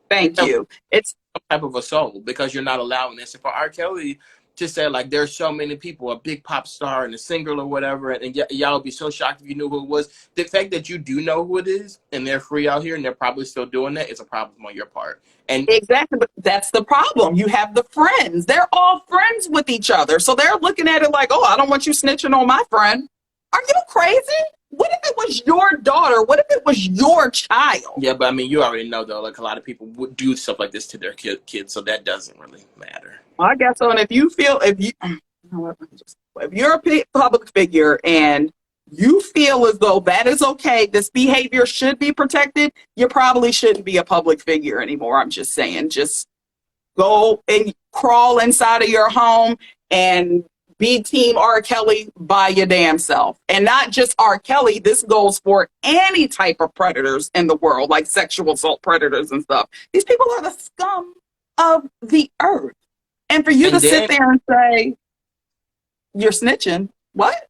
Thank you. It's some type of a soul because you're not allowing this. And for R. Kelly to say like there's so many people, a big pop star and a singer or whatever, and y'all would be so shocked if you knew who it was. The fact that you do know who it is and they're free out here and they're probably still doing that is a problem on your part. And exactly, but that's the problem. You have the friends. They're all friends with each other. So they're looking at it like, oh, I don't want you snitching on my friend. Are you crazy? What if it was your daughter? What if it was your child? Yeah, but I mean, you already know though, like a lot of people would do stuff like this to their kids, so that doesn't really matter. I guess so. And if you're a public figure and you feel as though that is okay, this behavior should be protected, you probably shouldn't be a public figure anymore. I'm just saying, just go and crawl inside of your home and be team R. Kelly by your damn self. And not just R. Kelly, this goes for any type of predators in the world, like sexual assault predators and stuff. These people are the scum of the earth. And for you to sit there and say, you're snitching, what?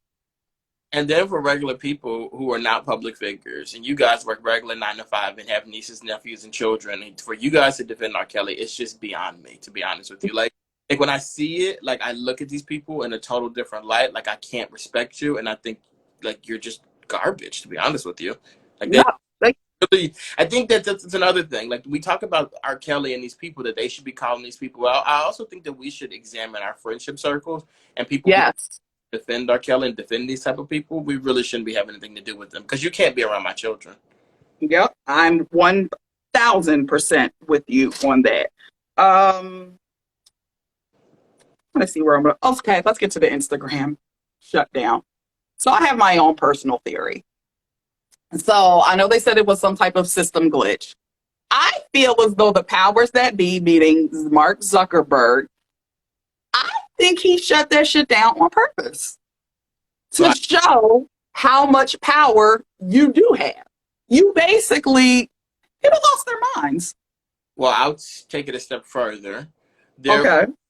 And then for regular people who are not public figures, and you guys work regular 9 to 5 and have nieces, nephews, and children, and for you guys to defend R. Kelly, it's just beyond me, to be honest with you. Like when I see it, like I look at these people in a total different light. Like I can't respect you, and I think like you're just garbage, to be honest with you. Like that. Really, I think that's another thing. Like we talk about R. Kelly and these people that they should be calling these people out. I also think that we should examine our friendship circles and people who defend R. Kelly and defend these type of people. We really shouldn't be having anything to do with them because you can't be around my children. Yep, I'm 1,000% with you on that. Let's see where I'm going. Okay, let's get to the Instagram shutdown. So I have my own personal theory. So I know they said it was some type of system glitch. I feel as though the powers that be, meaning Mark Zuckerberg, I think he shut that shit down on purpose to show how much power you do have. You basically, people lost their minds. Well, I'll take it a step further.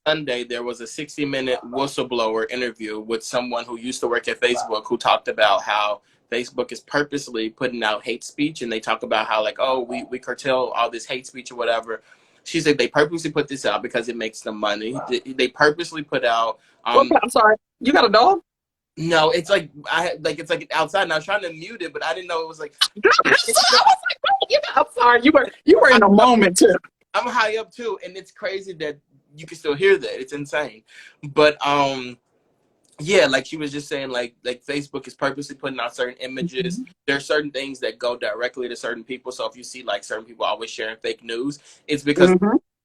Sunday, there was a 60-minute whistleblower interview with someone who used to work at Facebook who talked about how Facebook is purposely putting out hate speech, and they talk about how like, oh, we curtail all this hate speech or whatever. She said they purposely put this out because it makes them money. They purposely put out. I'm sorry, you got a dog? No, it's like it's like outside, and I was trying to mute it, but I didn't know it was like. I'm sorry, you were in a moment too. I'm high up too, and it's crazy that you can still hear that. It's insane, but yeah, like she was just saying, like Facebook is purposely putting out certain images. There are certain things that go directly to certain people. So if you see like certain people always sharing fake news, it's because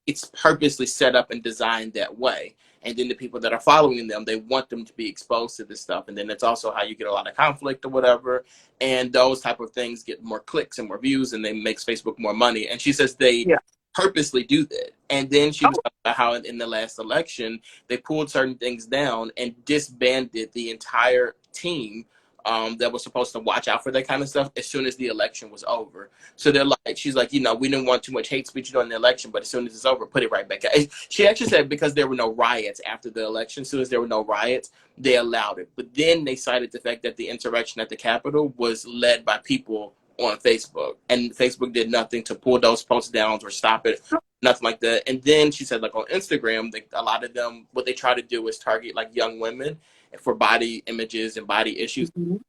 it's purposely set up and designed that way. And then the people that are following them, they want them to be exposed to this stuff. And then it's also how you get a lot of conflict or whatever. And those type of things get more clicks and more views, and they makes Facebook more money. And she says they purposely do that. And then she was talking about how in the last election, they pulled certain things down and disbanded the entire team that was supposed to watch out for that kind of stuff as soon as the election was over. So they're like, she's like, we didn't want too much hate speech during the election, but as soon as it's over, put it right back. She actually said because there were no riots after the election, as soon as there were no riots, they allowed it. But then they cited the fact that the insurrection at the Capitol was led by people on Facebook, and Facebook did nothing to pull those posts down or stop it, nothing like that. And then she said, like on Instagram, a lot of them, what they try to do is target like young women for body images and body issues. And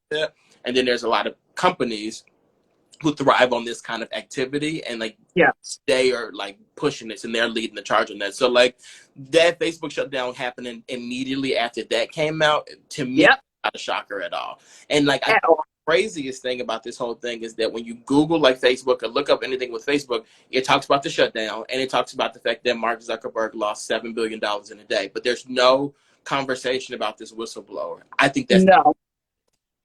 then there's a lot of companies who thrive on this kind of activity, and like they are like pushing this and they're leading the charge on that. So like that Facebook shutdown happening immediately after that came out, to me, not a shocker at all. And like the craziest thing about this whole thing is that when you Google like Facebook or look up anything with Facebook, it talks about the shutdown and it talks about the fact that Mark Zuckerberg lost $7 billion in a day, but there's no conversation about this whistleblower. I think that's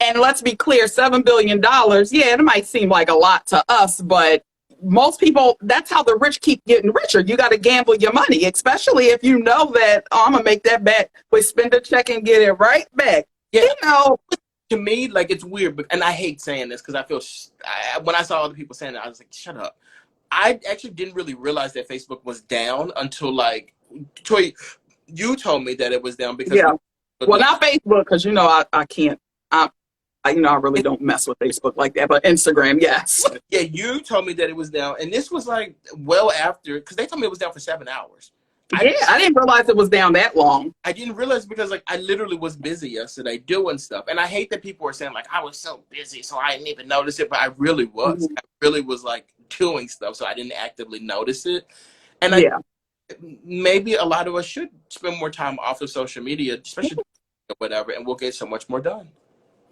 And let's be clear, $7 billion, yeah, it might seem like a lot to us, but most people, that's how the rich keep getting richer. You got to gamble your money, especially if you know that, oh, I'm going to make that bet, we spend a check and get it right back. Yeah. You know, to me, like, it's weird, but, and I hate saying this because I feel, when I saw other people saying it, I was like, shut up. I actually didn't really realize that Facebook was down until, like, Toy, you told me that it was down because... Yeah. Well, not Facebook, because, you know, I can't. I really don't mess with Facebook like that, but Instagram, yes. Yeah, you told me that it was down, and this was, like, well after, because they told me it was down for 7 hours. I didn't realize it was down that long. I didn't realize because, like, I literally was busy yesterday doing stuff. And I hate that people are saying, like, I was so busy, so I didn't even notice it. But I really was. I really was, like, doing stuff, so I didn't actively notice it. And maybe a lot of us should spend more time off of social media, especially whatever, and we'll get so much more done.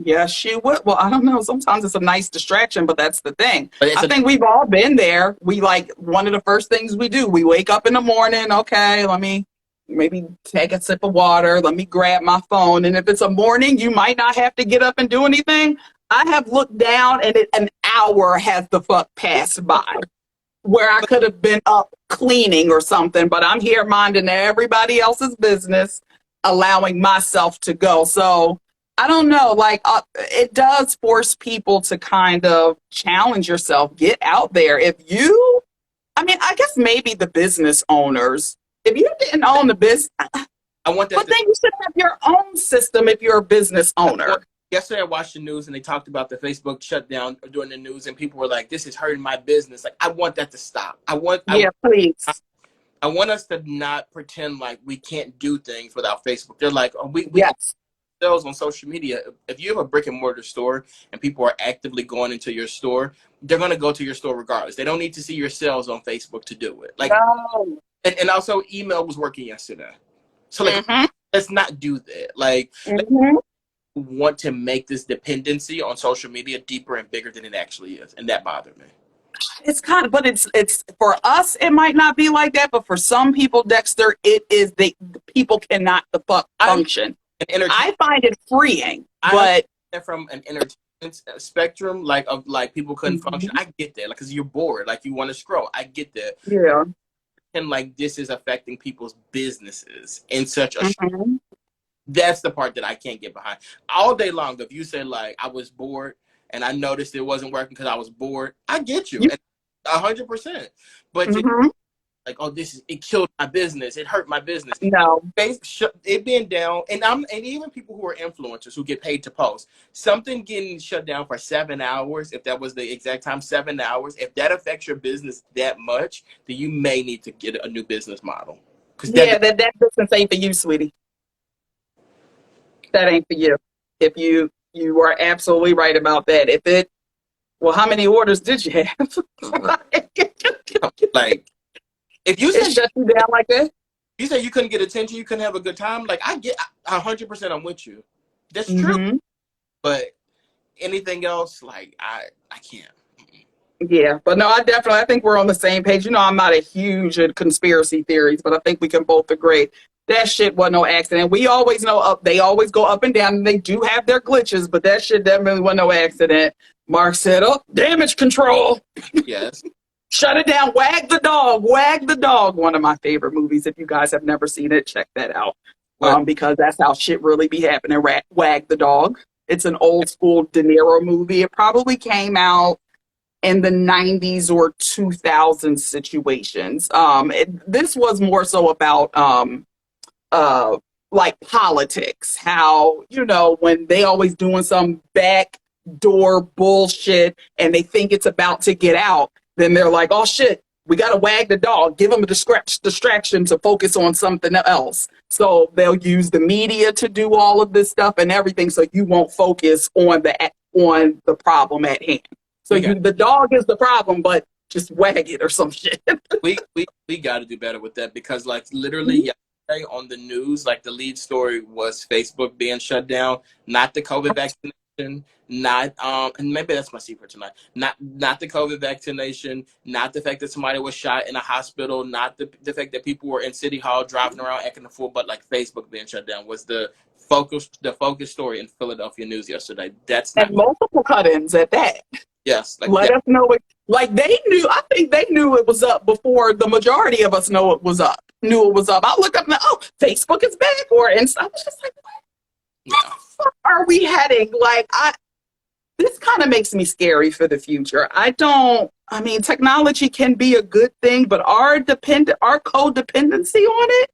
Yes, you would. Well, I don't know. Sometimes it's a nice distraction, but that's the thing. I think we've all been there. We like one of the first things we do. We wake up in the morning. Okay, let me maybe take a sip of water. Let me grab my phone. And if it's a morning, you might not have to get up and do anything. I have looked down and an hour has the fuck passed by where I could have been up cleaning or something, but I'm here minding everybody else's business, allowing myself to go. So I don't know, like it does force people to kind of challenge yourself, get out there. I guess maybe the business owners, if you didn't own the business, then you should have your own system if you're a business owner. Yesterday I watched the news and they talked about the Facebook shutdown during the news and people were like, this is hurting my business. Like, I want that to stop. Please. I want us to not pretend like we can't do things without Facebook. They're like, oh, we sales on social media. If you have a brick and mortar store and people are actively going into your store, they're going to go to your store regardless. They don't need to see your sales on Facebook to do it. Like, and also email was working yesterday. So like, let's not do that. Like, want to make this dependency on social media deeper and bigger than it actually is. And that bothered me. It's kind of, but it's for us, it might not be like that, but for some people, Dexter, it is, the people cannot function. I find it freeing, but from an entertainment spectrum, like people couldn't function. I get that, like, because you're bored, like you want to scroll. I get that. Yeah. And like this is affecting people's businesses in such a. That's the part that I can't get behind. All day long, if you say like I was bored and I noticed it wasn't working because I was bored, I get you, 100%. But like, oh, it killed my business. It hurt my business. No. It being down, and even people who are influencers who get paid to post, something getting shut down for 7 hours, if that was the exact time, 7 hours, if that affects your business that much, then you may need to get a new business model. That business ain't for you, sweetie. That ain't for you. If you are absolutely right about that. How many orders did you have? Like, if you said shut you down like that, you said you couldn't get attention, you couldn't have a good time. Like, I get 100%. I'm with you. That's true. But anything else, like, I can't. Yeah, but no, I think we're on the same page. You know, I'm not a huge in conspiracy theories, but I think we can both agree that shit wasn't no accident. We always know they always go up and down, and they do have their glitches, but that shit definitely wasn't no accident. Mark said, "Oh, damage control." Yes. Shut it down. Wag the dog. Wag the dog. One of my favorite movies. If you guys have never seen it, check that out. Because that's how shit really be happening. Wag the dog. It's an old school De Niro movie. It probably came out in the 90s or 2000s situations. This was more so about like politics. How, when they always doing some backdoor bullshit and they think it's about to get out, then they're like, oh shit, we got to wag the dog, give them a distraction to focus on something else. So they'll use the media to do all of this stuff and everything, so you won't focus on the problem at hand. So the dog is the problem, but just wag it or some shit. we got to do better with that, because like literally yesterday on the news, like the lead story was Facebook being shut down, not the COVID vaccination, not and maybe that's my secret tonight. Not the COVID vaccination, not the fact that somebody was shot in a hospital, not the fact that people were in City Hall driving around acting a fool, but like Facebook being shut down was the focus story in Philadelphia news yesterday. That's not and multiple cut-ins at that. Yes, like let us know it. Like they knew. I think they knew it was up before the majority of us knew it was up. I looked up and Facebook is back, or and I was just like, where the fuck are we heading? Like this kind of makes me scary for the future. I mean, technology can be a good thing, but our codependency on it,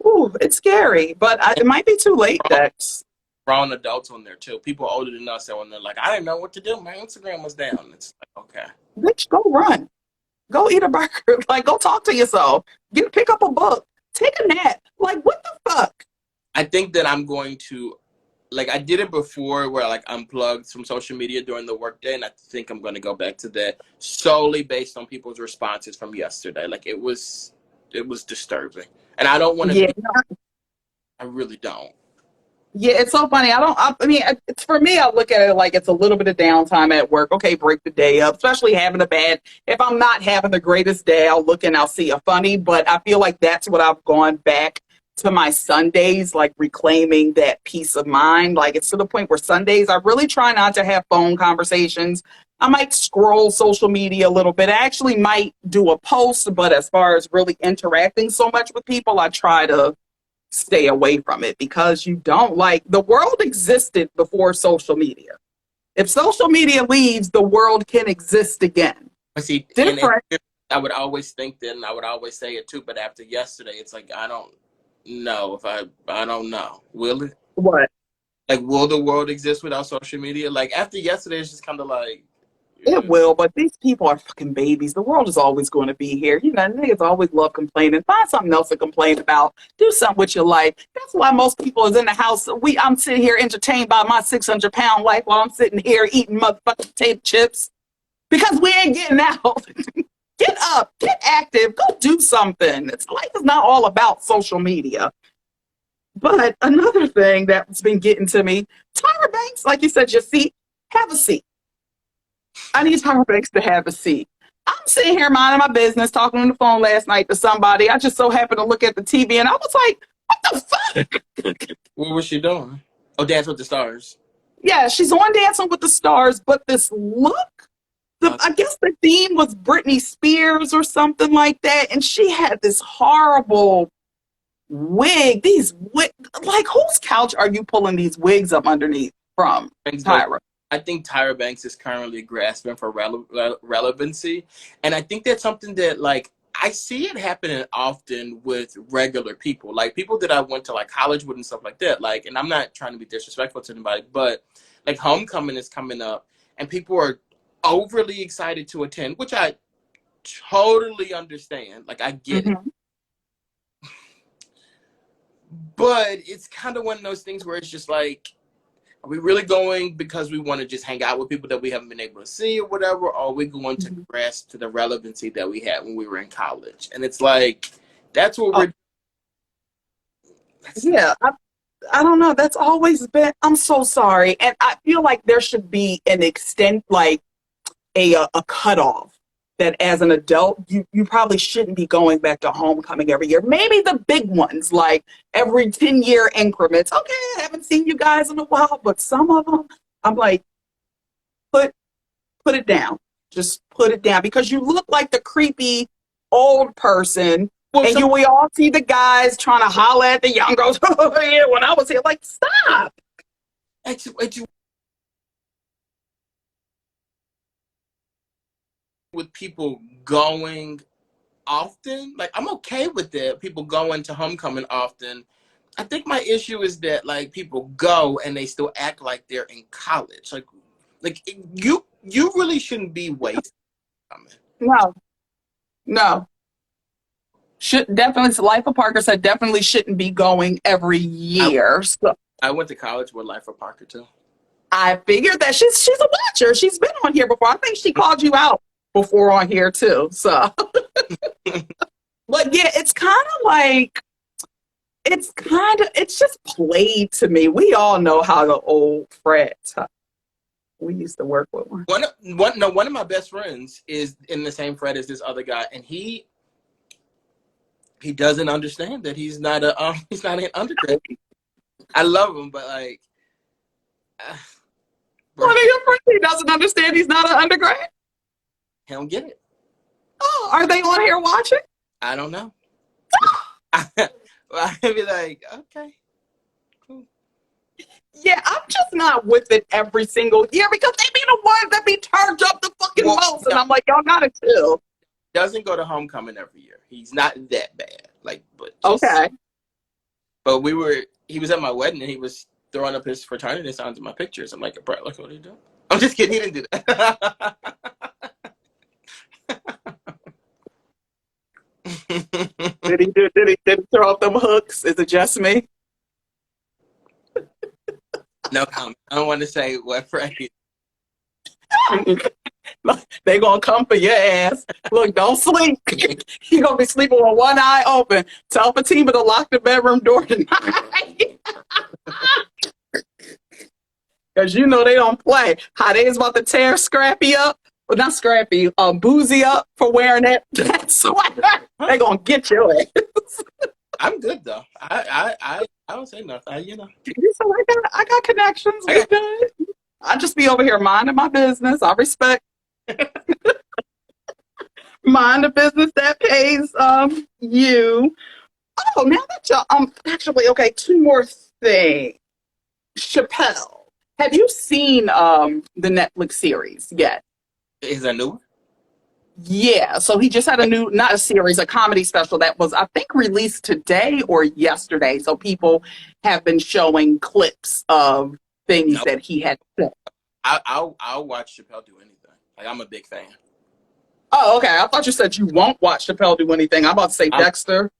ooh, it's scary. But it might be too late, Dex. Grown adults on there too. People older than us that when they're like, I didn't know what to do. My Instagram was down. It's like, okay. Bitch, go run. Go eat a burger. Like, go talk to yourself. Pick up a book. Take a nap. Like, what the fuck? I think that I'm going to, like, I did it before where I like unplugged from social media during the workday, and I think I'm going to go back to that solely based on people's responses from yesterday. Like, it was disturbing, and I don't want to. I really don't. Yeah, it's so funny. I mean, it's for me, I look at it like it's a little bit of downtime at work. Okay, break the day up, especially if I'm not having the greatest day, I'll look and I'll see a funny, but I feel like that's what I've gone back to my Sundays, like reclaiming that peace of mind. Like it's to the point where Sundays, I really try not to have phone conversations. I might scroll social media a little bit. I actually might do a post, but as far as really interacting so much with people, I try to stay away from it, because you don't, like, the world existed before social media. If social media leaves, the world can exist again. But see, I would always think that, and I would always say it too, but after yesterday, it's like, I don't know if I don't know. Will it? What? Like, will the world exist without social media? Like, after yesterday, it's just kind of like, it will, but these people are fucking babies. The world is always going to be here. You know, niggas always love complaining. Find something else to complain about. Do something with your life. That's why most people is in the house. I'm sitting here entertained by my 600-pound life while I'm sitting here eating motherfucking potato chips, because we ain't getting out. Get up, get active, go do something. Life is not all about social media. But another thing that's been getting to me, Tyra Banks, like you said, your seat, have a seat. I need Tyra Banks to have a seat. I'm sitting here minding my business, talking on the phone last night to somebody. I just so happened to look at the TV and I was like, what the fuck? What was she doing? Oh, Dance with the Stars. Yeah, she's on Dancing with the Stars, but this look, I guess the theme was Britney Spears or something like that, and she had this horrible wig. Like, whose couch are you pulling these wigs up underneath from, Tyra? I think Tyra Banks is currently grasping for relevancy. And I think that's something that, like, I see it happening often with regular people. Like, people that I went to, like, college with and stuff like that. Like, and I'm not trying to be disrespectful to anybody, but, like, homecoming is coming up. And people are overly excited to attend, which I totally understand. Like, I get it. But it's kind of one of those things where it's just like, are we really going because we want to just hang out with people that we haven't been able to see or whatever? Or are we going to grasp to the relevancy that we had when we were in college? And it's like, that's what we're... Yeah, I don't know. That's always been... I'm so sorry. And I feel like there should be an extent, like a cutoff, that as an adult, you probably shouldn't be going back to homecoming every year. Maybe the big ones, like every 10-year increments. Okay, I haven't seen you guys in a while, but some of them, I'm like, put it down. Just put it down, because you look like the creepy old person. Well, and we all see the guys trying to holler at the young girls. Oh, yeah, when I was here, like, stop. With people going often, like, I'm okay with that, people going to homecoming often. I think my issue is that, like, people go and they still act like they're in college. Like you really shouldn't be wasting time. No. Should definitely, Life of Parker said definitely shouldn't be going every year. I went to college with Life of Parker too. I figured that she's a watcher. She's been on here before. I think she called you out before on here too. So, but yeah, it's kind of like it's just played to me. We all know how the old frats. We used to work with one. One of my best friends is in the same frat as this other guy, and he doesn't understand that he's not an undergrad. I love him, but like, one of your friends, he doesn't understand he's not an undergrad. He don't get it. Oh, are they on here watching? I don't know. I'd be like, okay, cool. Yeah, I'm just not with it every single year because they be the ones that be turned up the fucking most, and I'm like, y'all gotta chill. Doesn't go to homecoming every year. He's not that bad. Like, but okay. But he was at my wedding and he was throwing up his fraternity signs in my pictures. I'm like, bro, look what he doing. I'm just kidding. He didn't do that. Did he throw up them hooks? Is it just me? No comment. I don't want to say what Frankie. They gonna come for your ass. Look, don't sleep. You gonna be sleeping with one eye open. Tell Fatima to lock the bedroom door tonight. Cause you know they don't play. How they is about to tear Scrappy up. Well, not Scrappy, Boozy up for wearing that sweater. They gonna get your ass. I'm good though. I don't say nothing. You know. So I got connections. We're good. I just be over here minding my business. I respect. Mind the business that pays you. Oh, now that y'all actually okay, two more things. Chapelle. Have you seen the Netflix series yet? Is that new? Yeah, so he just had not a series, a comedy special that was, I think, released today or yesterday. So people have been showing clips of things that he had said. I'll watch Chapelle do anything. Like, I'm a big fan. Oh, okay. I thought you said you won't watch Chapelle do anything. I'm about to say Dexter.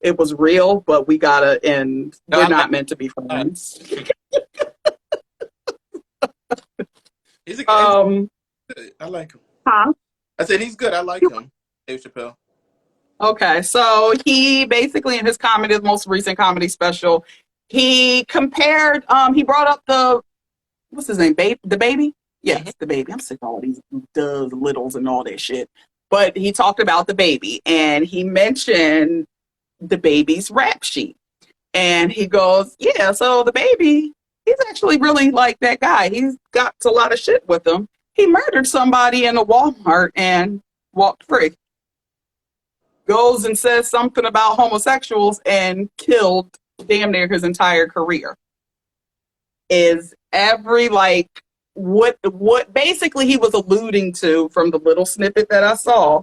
It was real, but we gotta end. We're not meant to be friends. He's a good. I like him. Huh? I said he's good. I like him. Dave Chapelle. Okay, so he basically in his comedy, his most recent comedy special, he compared. He brought up what's his name? The baby. Yes, the baby. I'm sick of all these does, littles, and all that shit. But he talked about the baby, and he mentioned the baby's rap sheet. And he goes, yeah, so the baby, he's actually really like that guy. He's got a lot of shit with him. He murdered somebody in a Walmart and walked free. Goes and says something about homosexuals and killed damn near his entire career. Is every what basically he was alluding to from the little snippet that I saw,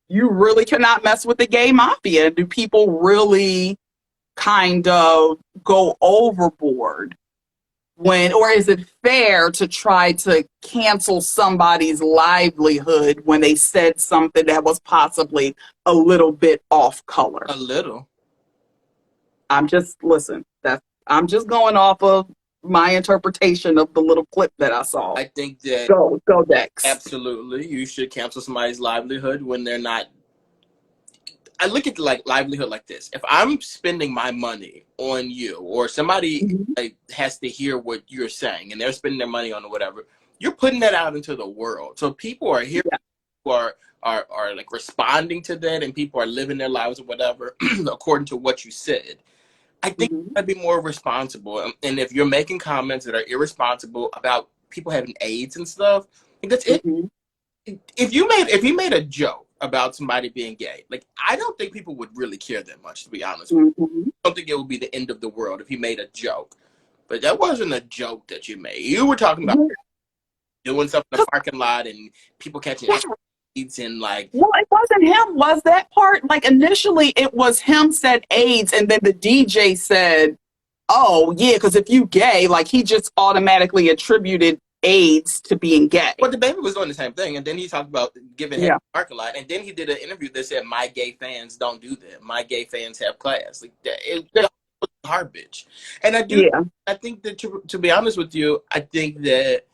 you really cannot mess with the gay mafia. Do people really kind of go overboard or is it fair to try to cancel somebody's livelihood when they said something that was possibly a little bit off color? A little. I'm just going off of my interpretation of the little clip that I saw. I think that go Dex. Absolutely, you should cancel somebody's livelihood when they're not. I look at livelihood like this: if I'm spending my money on you, or somebody has to hear what you're saying, and they're spending their money on whatever, you're putting that out into the world. So people are here, who are like responding to that, and people are living their lives or whatever according to what you said. I think I'd be more responsible. And if you're making comments that are irresponsible about people having AIDS and stuff, like that's it. If you made a joke about somebody being gay, like I don't think people would really care that much, to be honest with you. I don't think it would be the end of the world if you made a joke. But that wasn't a joke that you made. You were talking about doing stuff in the parking lot and people catching AIDS and like. Well, it wasn't him. Was that part? Like initially it was him said AIDS and then the DJ said, oh yeah, because if you gay, like he just automatically attributed AIDS to being gay. But the baby was doing the same thing, and then he talked about giving him a parking lot, and then he did an interview that said, "My gay fans don't do that. My gay fans have class." Like that, garbage. And Yeah. I think that to be honest with you, I think that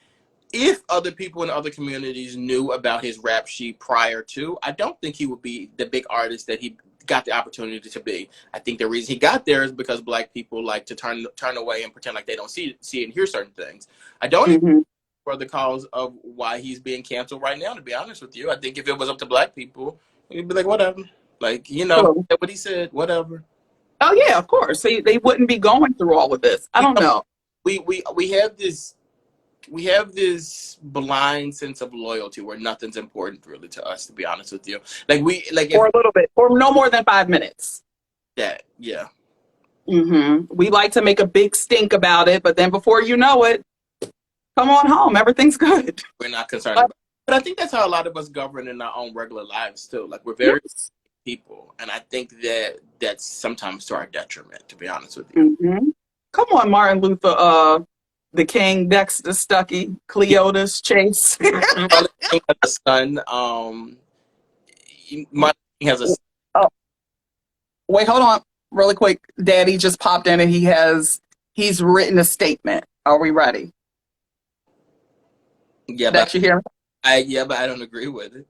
if other people in other communities knew about his rap sheet prior to, I don't think he would be the big artist that he got the opportunity to be. I think the reason he got there is because Black people like to turn away and pretend like they don't see and hear certain things. I don't Mm-hmm. for the cause of why he's being canceled right now, to be honest with you. I think if it was up to Black people, he'd be like, whatever. Like, True. what he said, whatever. Oh yeah, of course. They wouldn't be going through all of this. I We don't know. we have this blind sense of loyalty where nothing's important really to us, to be honest with you. Like if For a little bit, or no more than 5 minutes. that, yeah. We like to make a big stink about it, but then before you know it, come on home. Everything's good. We're not concerned But, about it. But I think that's how a lot of us govern in our own regular lives too. Like we're very yes. people. And I think that that's sometimes to our detriment, to be honest with you. Come on, Martin Luther, the King, Dexter Stuckey, Cleotis, Chase. Martin King has a son. Martin King has a son. Oh, wait, hold on, really quick. Daddy just popped in and he's written a statement. Are we ready? Yeah, That you hear? but I don't agree with it.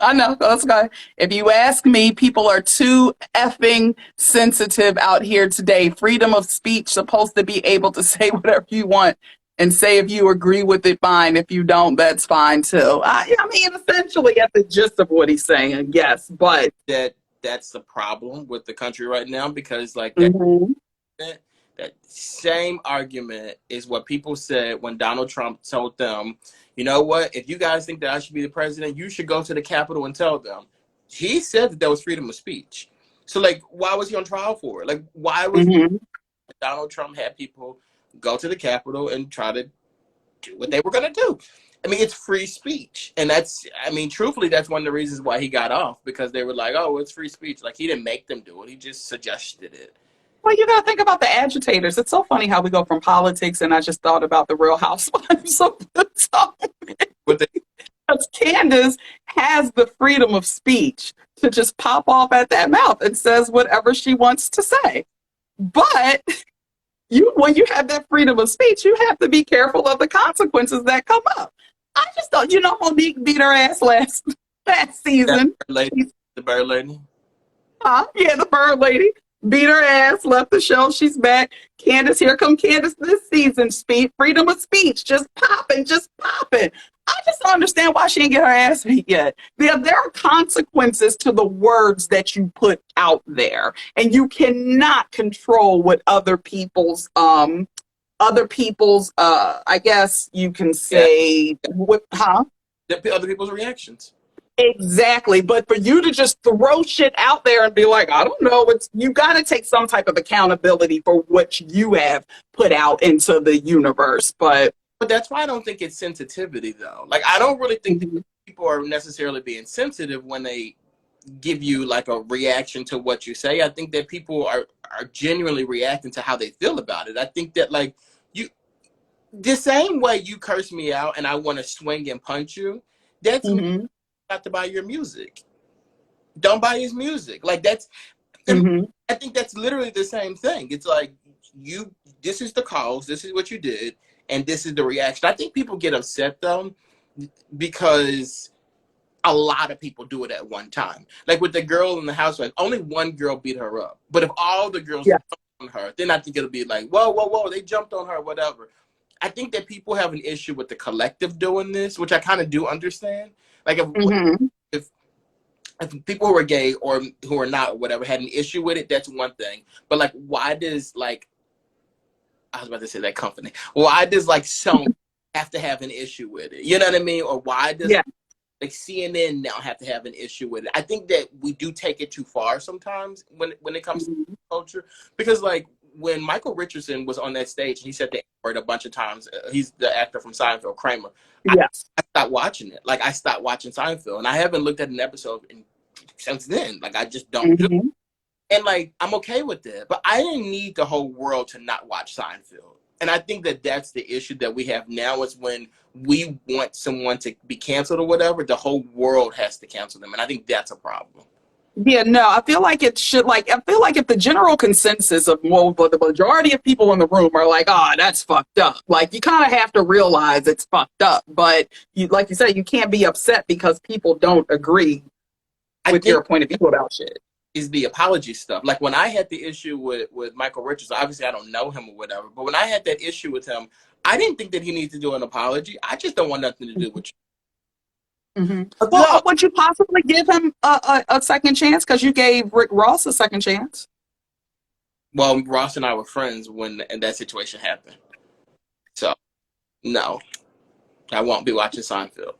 I know, that's okay. If you ask me, people are too effing sensitive out here today. Freedom of speech, supposed to be able to say whatever you want and say if you agree with it, fine. If you don't, that's fine too. I mean, essentially, at the gist of what he's saying, yes, but That's the problem with the country right now because like Mhm. that same argument is what people said when Donald Trump told them, you know what, if you guys think that I should be the president, you should go to the Capitol and tell them. He said that there was freedom of speech. So like, why was he on trial for it? Like, why was Mhm. Donald Trump had people go to the Capitol and try to do what they were going to do? I mean, it's free speech. And truthfully, that's one of the reasons why he got off, because they were like, oh, it's free speech. Like, he didn't make them do it. He just suggested it. Well, you got to think about the agitators. It's so funny how we go from politics, and I just thought about the Real Housewives of Potomac. But they, Because Candace has the freedom of speech to just pop off at that mouth and says whatever she wants to say. But when you have that freedom of speech, you have to be careful of the consequences that come up. I just thought, Monique beat her ass last season. the bird lady. Yeah, the bird lady beat her ass, left the show. She's back. Candace, here come Candace this season. Freedom of speech, just popping, just popping. I just don't understand why she didn't get her ass beat yet. There are consequences to the words that you put out there, and you cannot control what other people's I guess you can say Other people's reactions. Exactly. But for you to just throw shit out there and be like, I don't know, you got to take some type of accountability for what you have put out into the universe. But that's why I don't think it's sensitivity, though. Like, I don't really think that people are necessarily being sensitive when they give you like a reaction to what you say. I think that people are genuinely reacting to how they feel about it. I think that like the same way you curse me out and I want to swing and punch you, that's me not to buy your music. Don't buy his music. Like I think that's literally the same thing. It's like this is the cause, this is what you did, and this is the reaction. I think people get upset though because a lot of people do it at one time. Like with the girl in the house, like only one girl beat her up. But if all the girls jumped on her, then I think it'll be like, whoa, they jumped on her, whatever. I think that people have an issue with the collective doing this, which I kind of do understand. Like if people who are gay or who are not, or whatever, had an issue with it, that's one thing. But like, why does I was about to say that company. Why does like some have to have an issue with it? You know what I mean? Or why does like CNN now have to have an issue with it? I think that we do take it too far sometimes when it comes to culture, because like when Michael Richardson was on that stage, he said the N-word a bunch of times. He's the actor from Seinfeld, Kramer. Yes. I stopped watching it. Like I stopped watching Seinfeld, and I haven't looked at an episode since then. Like I just don't do it. And like I'm okay with that, but I didn't need the whole world to not watch Seinfeld. And I think that that's the issue that we have now, is when we want someone to be canceled or whatever, the whole world has to cancel them. And I think that's a problem. Yeah, no, I feel like it should I feel like if the general consensus of but the majority of people in the room are like, oh, that's fucked up. Like you kind of have to realize it's fucked up. But you like you said, you can't be upset because people don't agree I with think your point of view about shit. is the apology stuff. Like when I had the issue with Michael Richards, obviously I don't know him or whatever, but when I had that issue with him, I didn't think that he needs to do an apology. I just don't want nothing to do with you. Mm-hmm. Well, No. would you possibly give him a second chance? Because you gave Rick Ross a second chance. Well, Ross and I were friends when and that situation happened. So no, I won't be watching Seinfeld.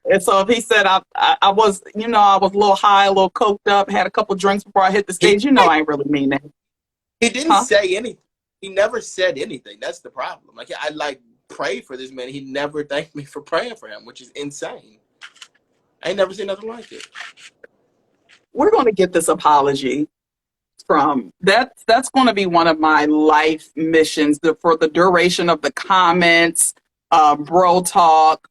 And so if he said I was, I was a little high, a little coked up, had a couple drinks before I hit the he, stage, I ain't really mean that. he didn't Huh? say anything. He never said anything. That's the problem. Like I prayed for this man. He never thanked me for praying for him, which is insane. I ain't never seen nothing like it. We're going to get this apology from that's going to be one of my life missions for the duration of the comments. Bro talk,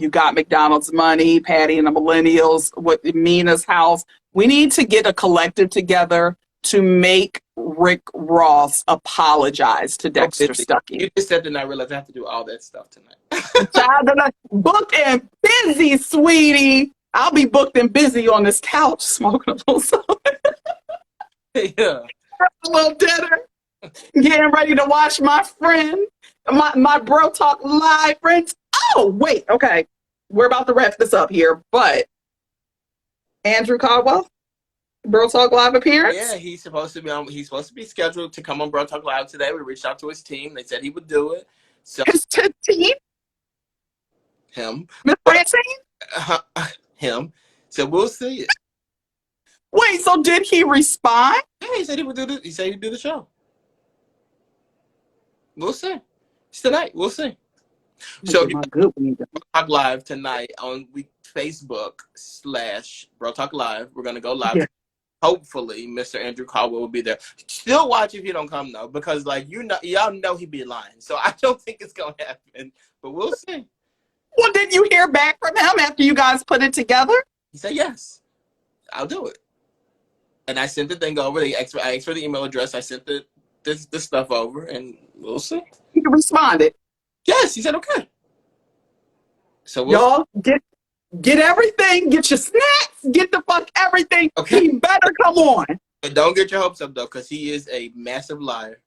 you got McDonald's money, Patty and the millennials, what Mina's house. We need to get a collective together to make Rick Ross apologize to Dexter Stuckey. You just said that, and I realized I have to do all that stuff tonight. Booked and busy, sweetie. I'll be booked and busy on this couch smoking a little something. Yeah. A little dinner. Getting ready to watch my friend, my Bro Talk Live friends. Oh, wait. Okay. We're about to wrap this up here, but Andrew Caldwell, Bro Talk Live appearance? Yeah, he's supposed to be scheduled to come on Bro Talk Live today. We reached out to his team. They said he would do it. So His team? him. Miss Francine? Him. So we'll see it. Wait, so did he respond? Yeah, he said he would do the show. We'll see. It's tonight. We'll see. So Talk Live tonight on Facebook/Bro Talk Live. We're gonna go live. Yeah. Hopefully, Mr. Andrew Caldwell will be there. Still watch if you don't come though, because y'all know he'd be lying. So I don't think it's gonna happen. But we'll see. Well, did you hear back from him after you guys put it together? He said yes. I'll do it. And I sent the thing over. I asked for the email address. I sent the stuff over, and we'll see. He responded. Yes, he said okay. So y'all get everything. Get your snacks. Get the fuck everything. Okay. He better come on. But don't get your hopes up though, because he is a massive liar.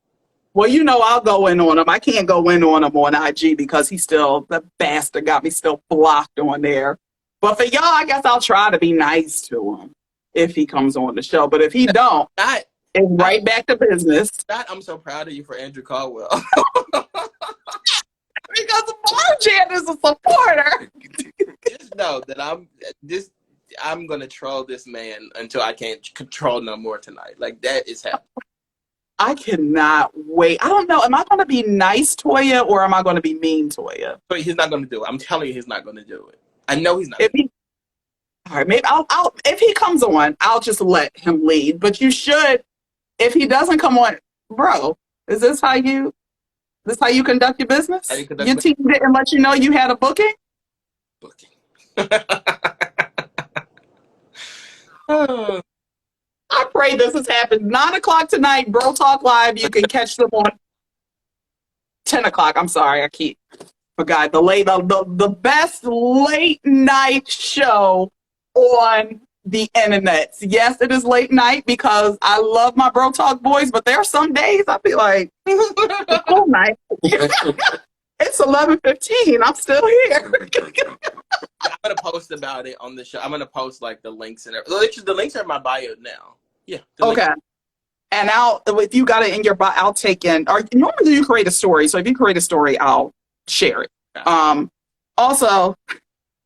Well, I'll go in on him. I can't go in on him on IG because the bastard got me still blocked on there. But for y'all, I guess I'll try to be nice to him if he comes on the show. But if he don't, it's right back to business. I'm so proud of you for Andrew Caldwell. Because Marjan is a supporter. Just know that I'm gonna troll this man until I can't control no more tonight. Like that is happening. I cannot wait. I don't know. Am I going to be nice to you or am I going to be mean to you? But he's not going to do it. I'm telling you, he's not going to do it. I know he's not. All right, maybe I'll if he comes on, I'll just let him lead. But you should, if he doesn't come on, bro. Is this how you conduct your business? Your team didn't let you know you had a booking. I pray this has happened. 9:00 tonight, Bro Talk Live. You can catch them on 10:00. I'm sorry, I forgot the best late night show on the internet. Yes, it is late night because I love my Bro Talk boys, but there are some days I feel like it's all night. It's 11:15. I'm still here. I'm gonna post about it on the show. I'm gonna post like the links and everything. The links are in my bio now. Yeah. Okay. And if you got it in your bio, I'll take in. Or normally you create a story. So if you create a story, I'll share it. Okay. Also,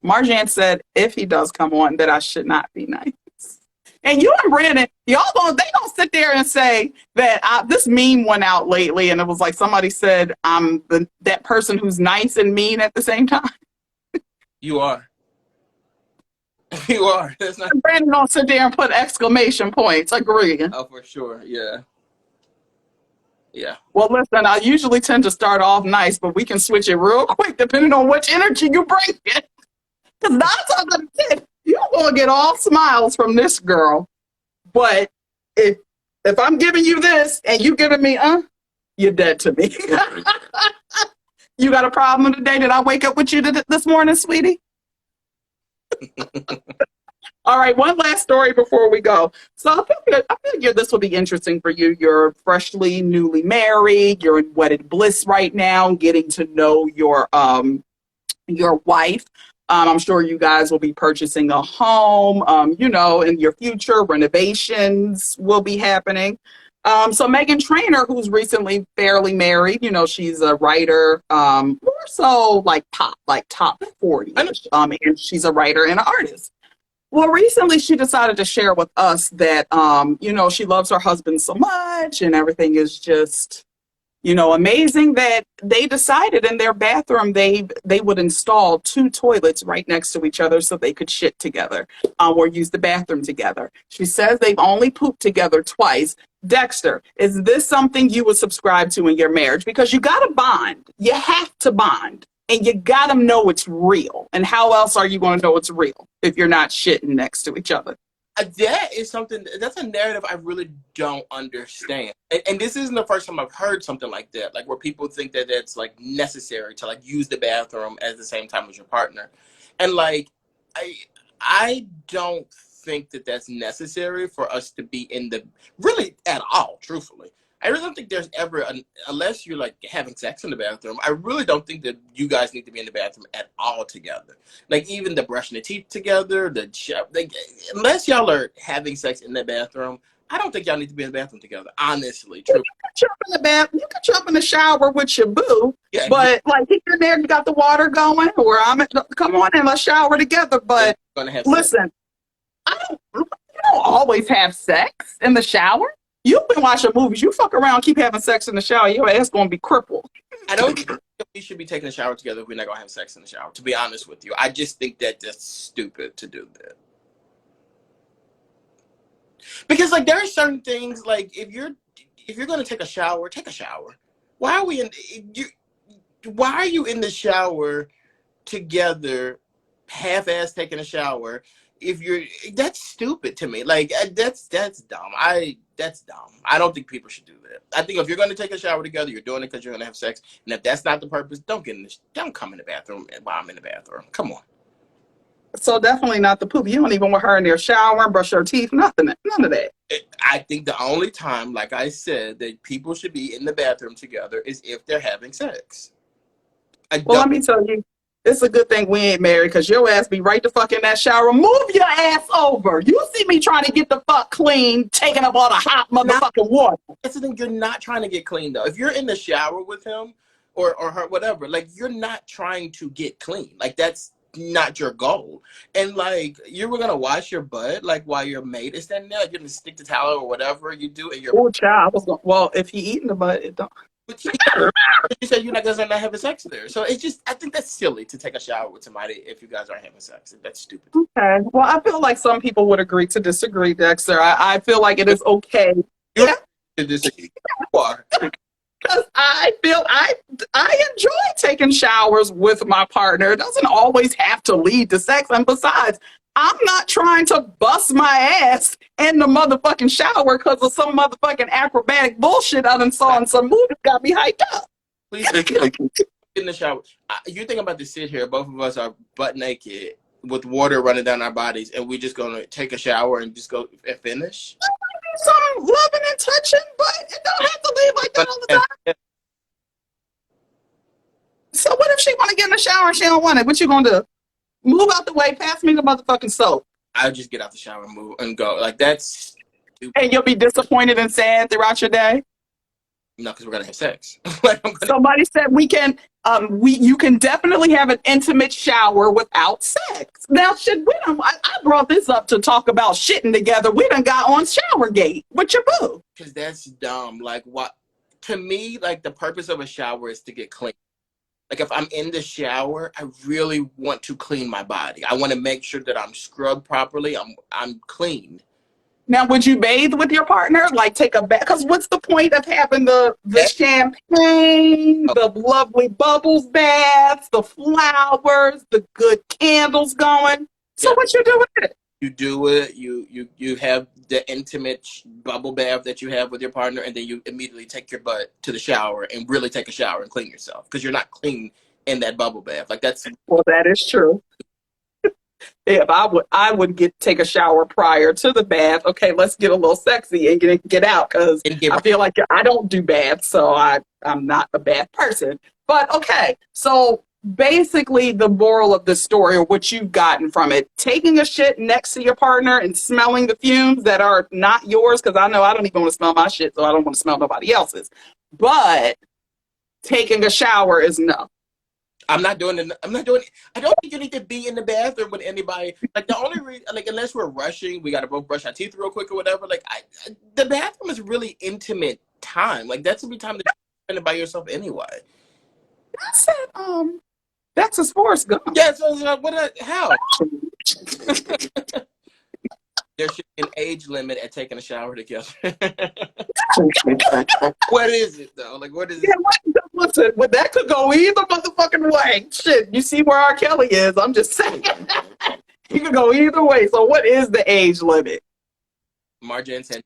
Marjan said if he does come on, that I should not be nice. And you and Brandon, they gonna sit there and say that this meme went out lately, and it was like somebody said I'm that person who's nice and mean at the same time. You are. You are. That's not. Brandon don't sit there and put exclamation points. Agree. Oh, for sure. Yeah. Yeah. Well, listen, I usually tend to start off nice, but we can switch it real quick depending on which energy you bring in. Because 9 times out of 10, You're gonna get all smiles from this girl, but if I'm giving you this and you giving me you're dead to me. You got a problem today? Did I wake up with you this morning, sweetie? All right, one last story before we go. So I figure this will be interesting for you. You're freshly, newly married. You're in wedded bliss right now, getting to know your wife. I'm sure you guys will be purchasing a home. In your future, renovations will be happening. So Megan Trainor, who's recently fairly married, she's a writer, more so like top 40. And she's a writer and an artist. Well, recently she decided to share with us that, she loves her husband so much and everything is just, amazing, that they decided in their bathroom they would install 2 toilets right next to each other so they could shit together or use the bathroom together. She says they've only pooped together twice. Dexter, is this something you would subscribe to in your marriage? Because you got to bond. You have to bond. And you got to know it's real. And how else are you going to know it's real if you're not shitting next to each other? That is something, that's a narrative I really don't understand. And this isn't the first time I've heard something like that, like where people think that it's like necessary to like use the bathroom at the same time as your partner. And like, I don't think that that's necessary for us to be in the, really at all, truthfully. I really don't think there's ever, unless you're like having sex in the bathroom, I really don't think that you guys need to be in the bathroom at all together. Like even the brushing the teeth together, unless y'all are having sex in the bathroom, I don't think y'all need to be in the bathroom together. Honestly, true. You can jump in the shower with your boo, but like if you're there, you got the water going, or come on and let's shower together. But listen, you don't always have sex in the shower. You've been watching movies. You fuck around, keep having sex in the shower, your ass gonna be crippled. I don't think we should be taking a shower together if we're not gonna have sex in the shower, to be honest with you. I just think that that's stupid to do that. Because like there are certain things, like if you're gonna take a shower, take a shower. Why are you in the shower together, half-ass taking a shower? That's stupid to me. Like that's dumb. That's dumb. I don't think people should do that. I think if you're going to take a shower together, you're doing it because you're going to have sex. And if that's not the purpose, don't come in the bathroom while I'm in the bathroom. Come on. So definitely not the poop. You don't even want her in there showering, brush her teeth, nothing, none of that. I think the only time, like I said, that people should be in the bathroom together is if they're having sex. Let me tell you, it's a good thing we ain't married, because your ass be right the fuck in that shower. Move your ass over. You see me trying to get the fuck clean, taking up all the hot motherfucking water. That's the thing. You're not trying to get clean, though. If you're in the shower with him or her, whatever, like, you're not trying to get clean. Like, that's not your goal. And, like, you were going to wash your butt, like, while your mate is standing there. Like, you're going to stick the towel or whatever you do. And oh, child. Well, if he eating the butt, it don't. But you said you're not guys are not having sex there, so it's just, I think that's silly to take a shower with somebody if you guys aren't having sex. That's stupid. Okay, well, I feel like some people would agree to disagree, Dexter. I feel like it is okay. Yeah, to disagree. Because I feel I enjoy taking showers with my partner. It doesn't always have to lead to sex, and besides, I'm not trying to bust my ass in the motherfucking shower because of some motherfucking acrobatic bullshit I done saw in some movies got me hyped up. Please in the shower. You think I'm about to sit here, both of us are butt naked with water running down our bodies, and we're just gonna take a shower and just go and finish? Some loving and touching, but it don't have to leave like that all the time. So what if she want to get in the shower and she don't want it? What you gonna do? Move out the way, pass me the motherfucking soap. I'll just get out the shower and move and go. Like, that's stupid. And you'll be disappointed and sad throughout your day? No, because we're gonna have sex. Like, somebody said you can definitely have an intimate shower without sex. Now, I brought this up to talk about shitting together. We done got on Showergate with your boo. Because that's dumb. Like, what? To me, like, the purpose of a shower is to get clean. Like, if I'm in the shower, I really want to clean my body. I want to make sure that I'm scrubbed properly. I'm clean. Now, would you bathe with your partner? Like, take a bath? Because what's the point of having the champagne, the lovely bubbles baths, the flowers, the good candles going? So what you do with it? You do it. You have the intimate bubble bath that you have with your partner, and then you immediately take your butt to the shower and really take a shower and clean yourself because you're not clean in that bubble bath. Like that's Well, that is true. If I would take a shower prior to the bath. Okay, let's get a little sexy and get out because I feel like I don't do baths, so I'm not a bath person. But okay, so basically the moral of the story or what you've gotten from it, taking a shit next to your partner and smelling the fumes that are not yours, because I know I don't even want to smell my shit, so I don't want to smell nobody else's. But taking a shower is no. I'm not doing it. I don't think you need to be in the bathroom with anybody. Like the only reason, like unless we're rushing, we got to both brush our teeth real quick or whatever. Like the bathroom is really intimate time. Like that's the time that you spend it by yourself anyway. I said, that's as Forrest Gump. Yeah, so how? There should be an age limit at taking a shower together. What is it though? Like what is it? Listen, well, that could go either motherfucking way. Shit, you see where rkelly is. I'm just saying. He could go either way. So what is the age limit? Margin said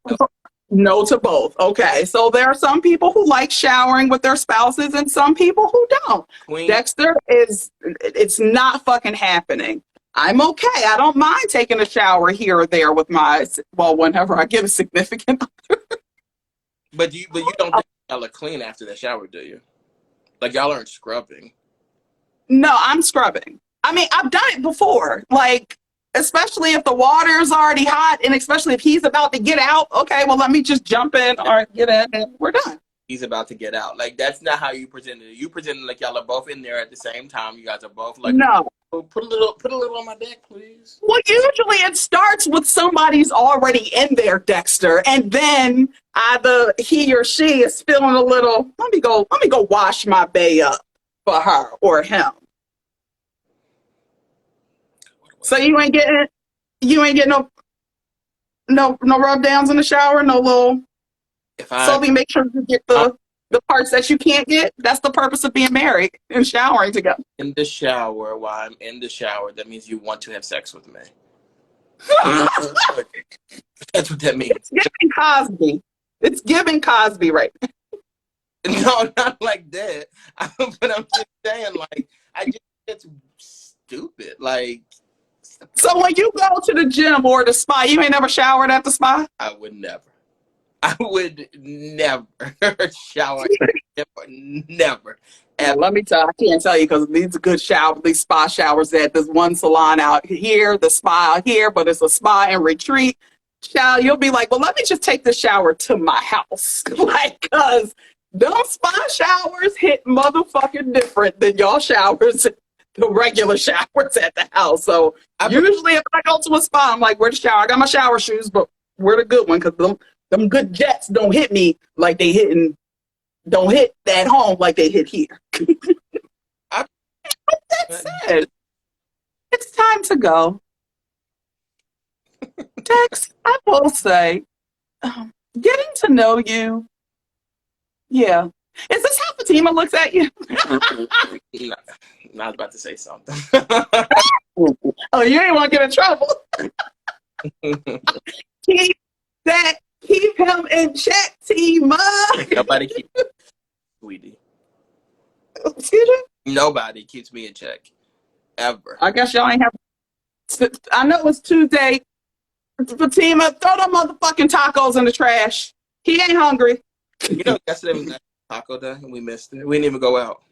no to both. Okay, so there are some people who like showering with their spouses and some people who don't. Queen. Dexter, it's not fucking happening. I'm okay. I don't mind taking a shower here or there with whenever I get a significant other. But you don't think y'all are clean after the shower, do you? Like y'all aren't scrubbing. No, I'm scrubbing. I mean, I've done it before. Like, especially if the water is already hot and especially if he's about to get out. Okay, well, let me just jump in or get in and we're done. He's about to get out. Like, that's not how you presented it. You presented like y'all are both in there at the same time. You guys are both like, no. Put a little on my back, please. Well, usually it starts with somebody's already in there, Dexter, and then either he or she is feeling a little. Let me go wash my bae up for her or him. So you ain't getting no rub downs in the shower, no little. So we make sure you get the parts that you can't get. That's the purpose of being married and showering together. In the shower, while I'm in the shower, that means you want to have sex with me. That's what that means. It's giving Cosby. It's giving Cosby right now. No, not like that. But I'm just saying, like, I just it's stupid. Like, so when you go to the gym or the spa, you ain't never showered at the spa? I would never shower. Never. And let me tell you, I can't tell you because these are good showers, these spa showers that there's one salon out here, the spa out here, but it's a spa and retreat. Child, you'll be like, well, let me just take the shower to my house. Like, because those spa showers hit motherfucking different than y'all showers, the regular showers at the house. So usually if I go to a spa, I'm like, where the shower? I got my shower shoes, but where the good one? Because them good jets don't hit me like don't hit at home like they hit here. That said, it's time to go. Tex, I will say, getting to know you, yeah. Is this how Fatima looks at you? No, I was about to say something. Oh, you ain't want to get in trouble. Keep him in check, Tima. Nobody keeps sweetie. Excuse me? Nobody keeps me in check. Ever. I guess y'all ain't have. I know it's Tuesday. Fatima, throw them motherfucking tacos in the trash. He ain't hungry. You know, yesterday was taco day and we missed it. We didn't even go out.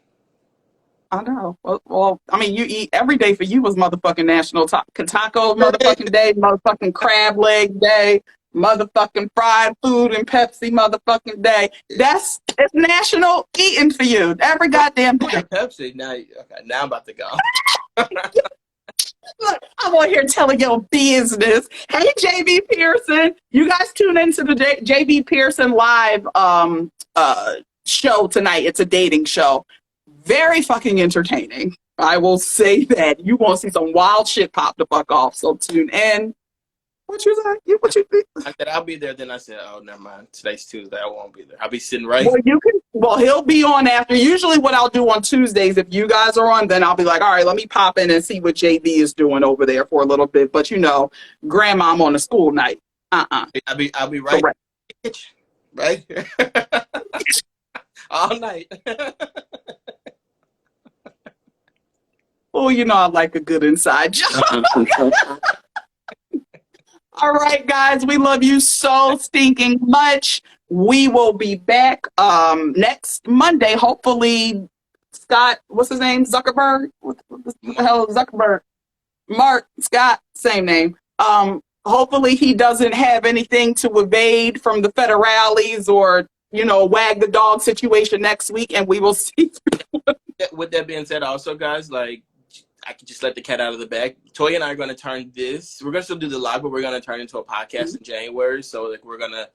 I know. Well, I mean, you eat every day for you was motherfucking National Taco motherfucking Day, motherfucking crab leg day, motherfucking fried food and Pepsi motherfucking day. It's national eating for you every goddamn day. Pepsi. Now I'm about to go. Look, I'm on here telling your business. Hey, JB Pearson, you guys tune into the JB Pearson live show tonight. It's a dating show. Very fucking entertaining. I will say that. You won't see some wild shit pop the fuck off. So tune in. What you say? What you think? I said I'll be there. Then I said, oh, never mind. Today's Tuesday. I won't be there. I'll be sitting right. Well, you can Well, he'll be on after. Usually what I'll do on Tuesdays, if you guys are on, then I'll be like, all right, let me pop in and see what JB is doing over there for a little bit. But, you know, grandmom on a school night. I'll be right Correct. in the kitchen, right? All night. Oh, you know, I like a good inside joke. All right, guys, we love you so stinking much. We will be back next Monday. Hopefully, Scott, what's his name? Zuckerberg? What the hell is Zuckerberg? Mark, Scott, same name. Hopefully he doesn't have anything to evade from the federales or, you know, wag the dog situation next week, and we will see. With that being said, also, guys, like, I can just let the cat out of the bag. Toya and I are going to turn this. We're going to still do the live, but we're going to turn it into a podcast in January. So, like, we're going to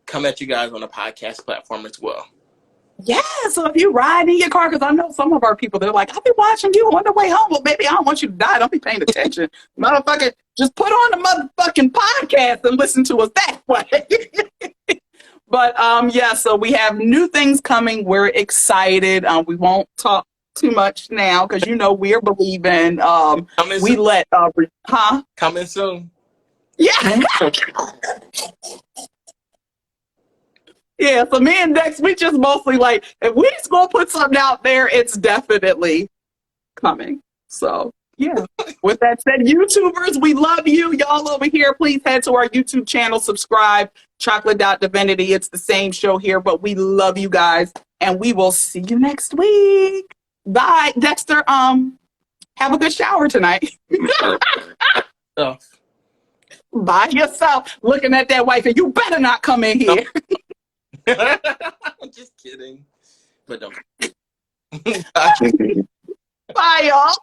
come at you guys on a podcast platform as well. Yeah, so if you ride in your car, because I know some of our people, they're like, I'll be watching you on the way home. Well, baby, I don't want you to die. Don't be paying attention. Motherfucker, just put on the motherfucking podcast and listen to us that way. But, yeah, so we have new things coming. We're excited. We won't talk too much now because, you know, we're believing. We soon. Let, Coming soon. Yeah. Yeah, so me and Dex, we just mostly like, if we just gonna put something out there, it's definitely coming. So, yeah. With that said, YouTubers, we love you. Y'all over here, please head to our YouTube channel, subscribe, Chocolate.Divinity. It's the same show here, but we love you guys, and we will see you next week. Bye. Dexter, have a good shower tonight. Oh. By yourself, looking at that wife, and you better not come in here. I'm just kidding. But don't. Bye, y'all.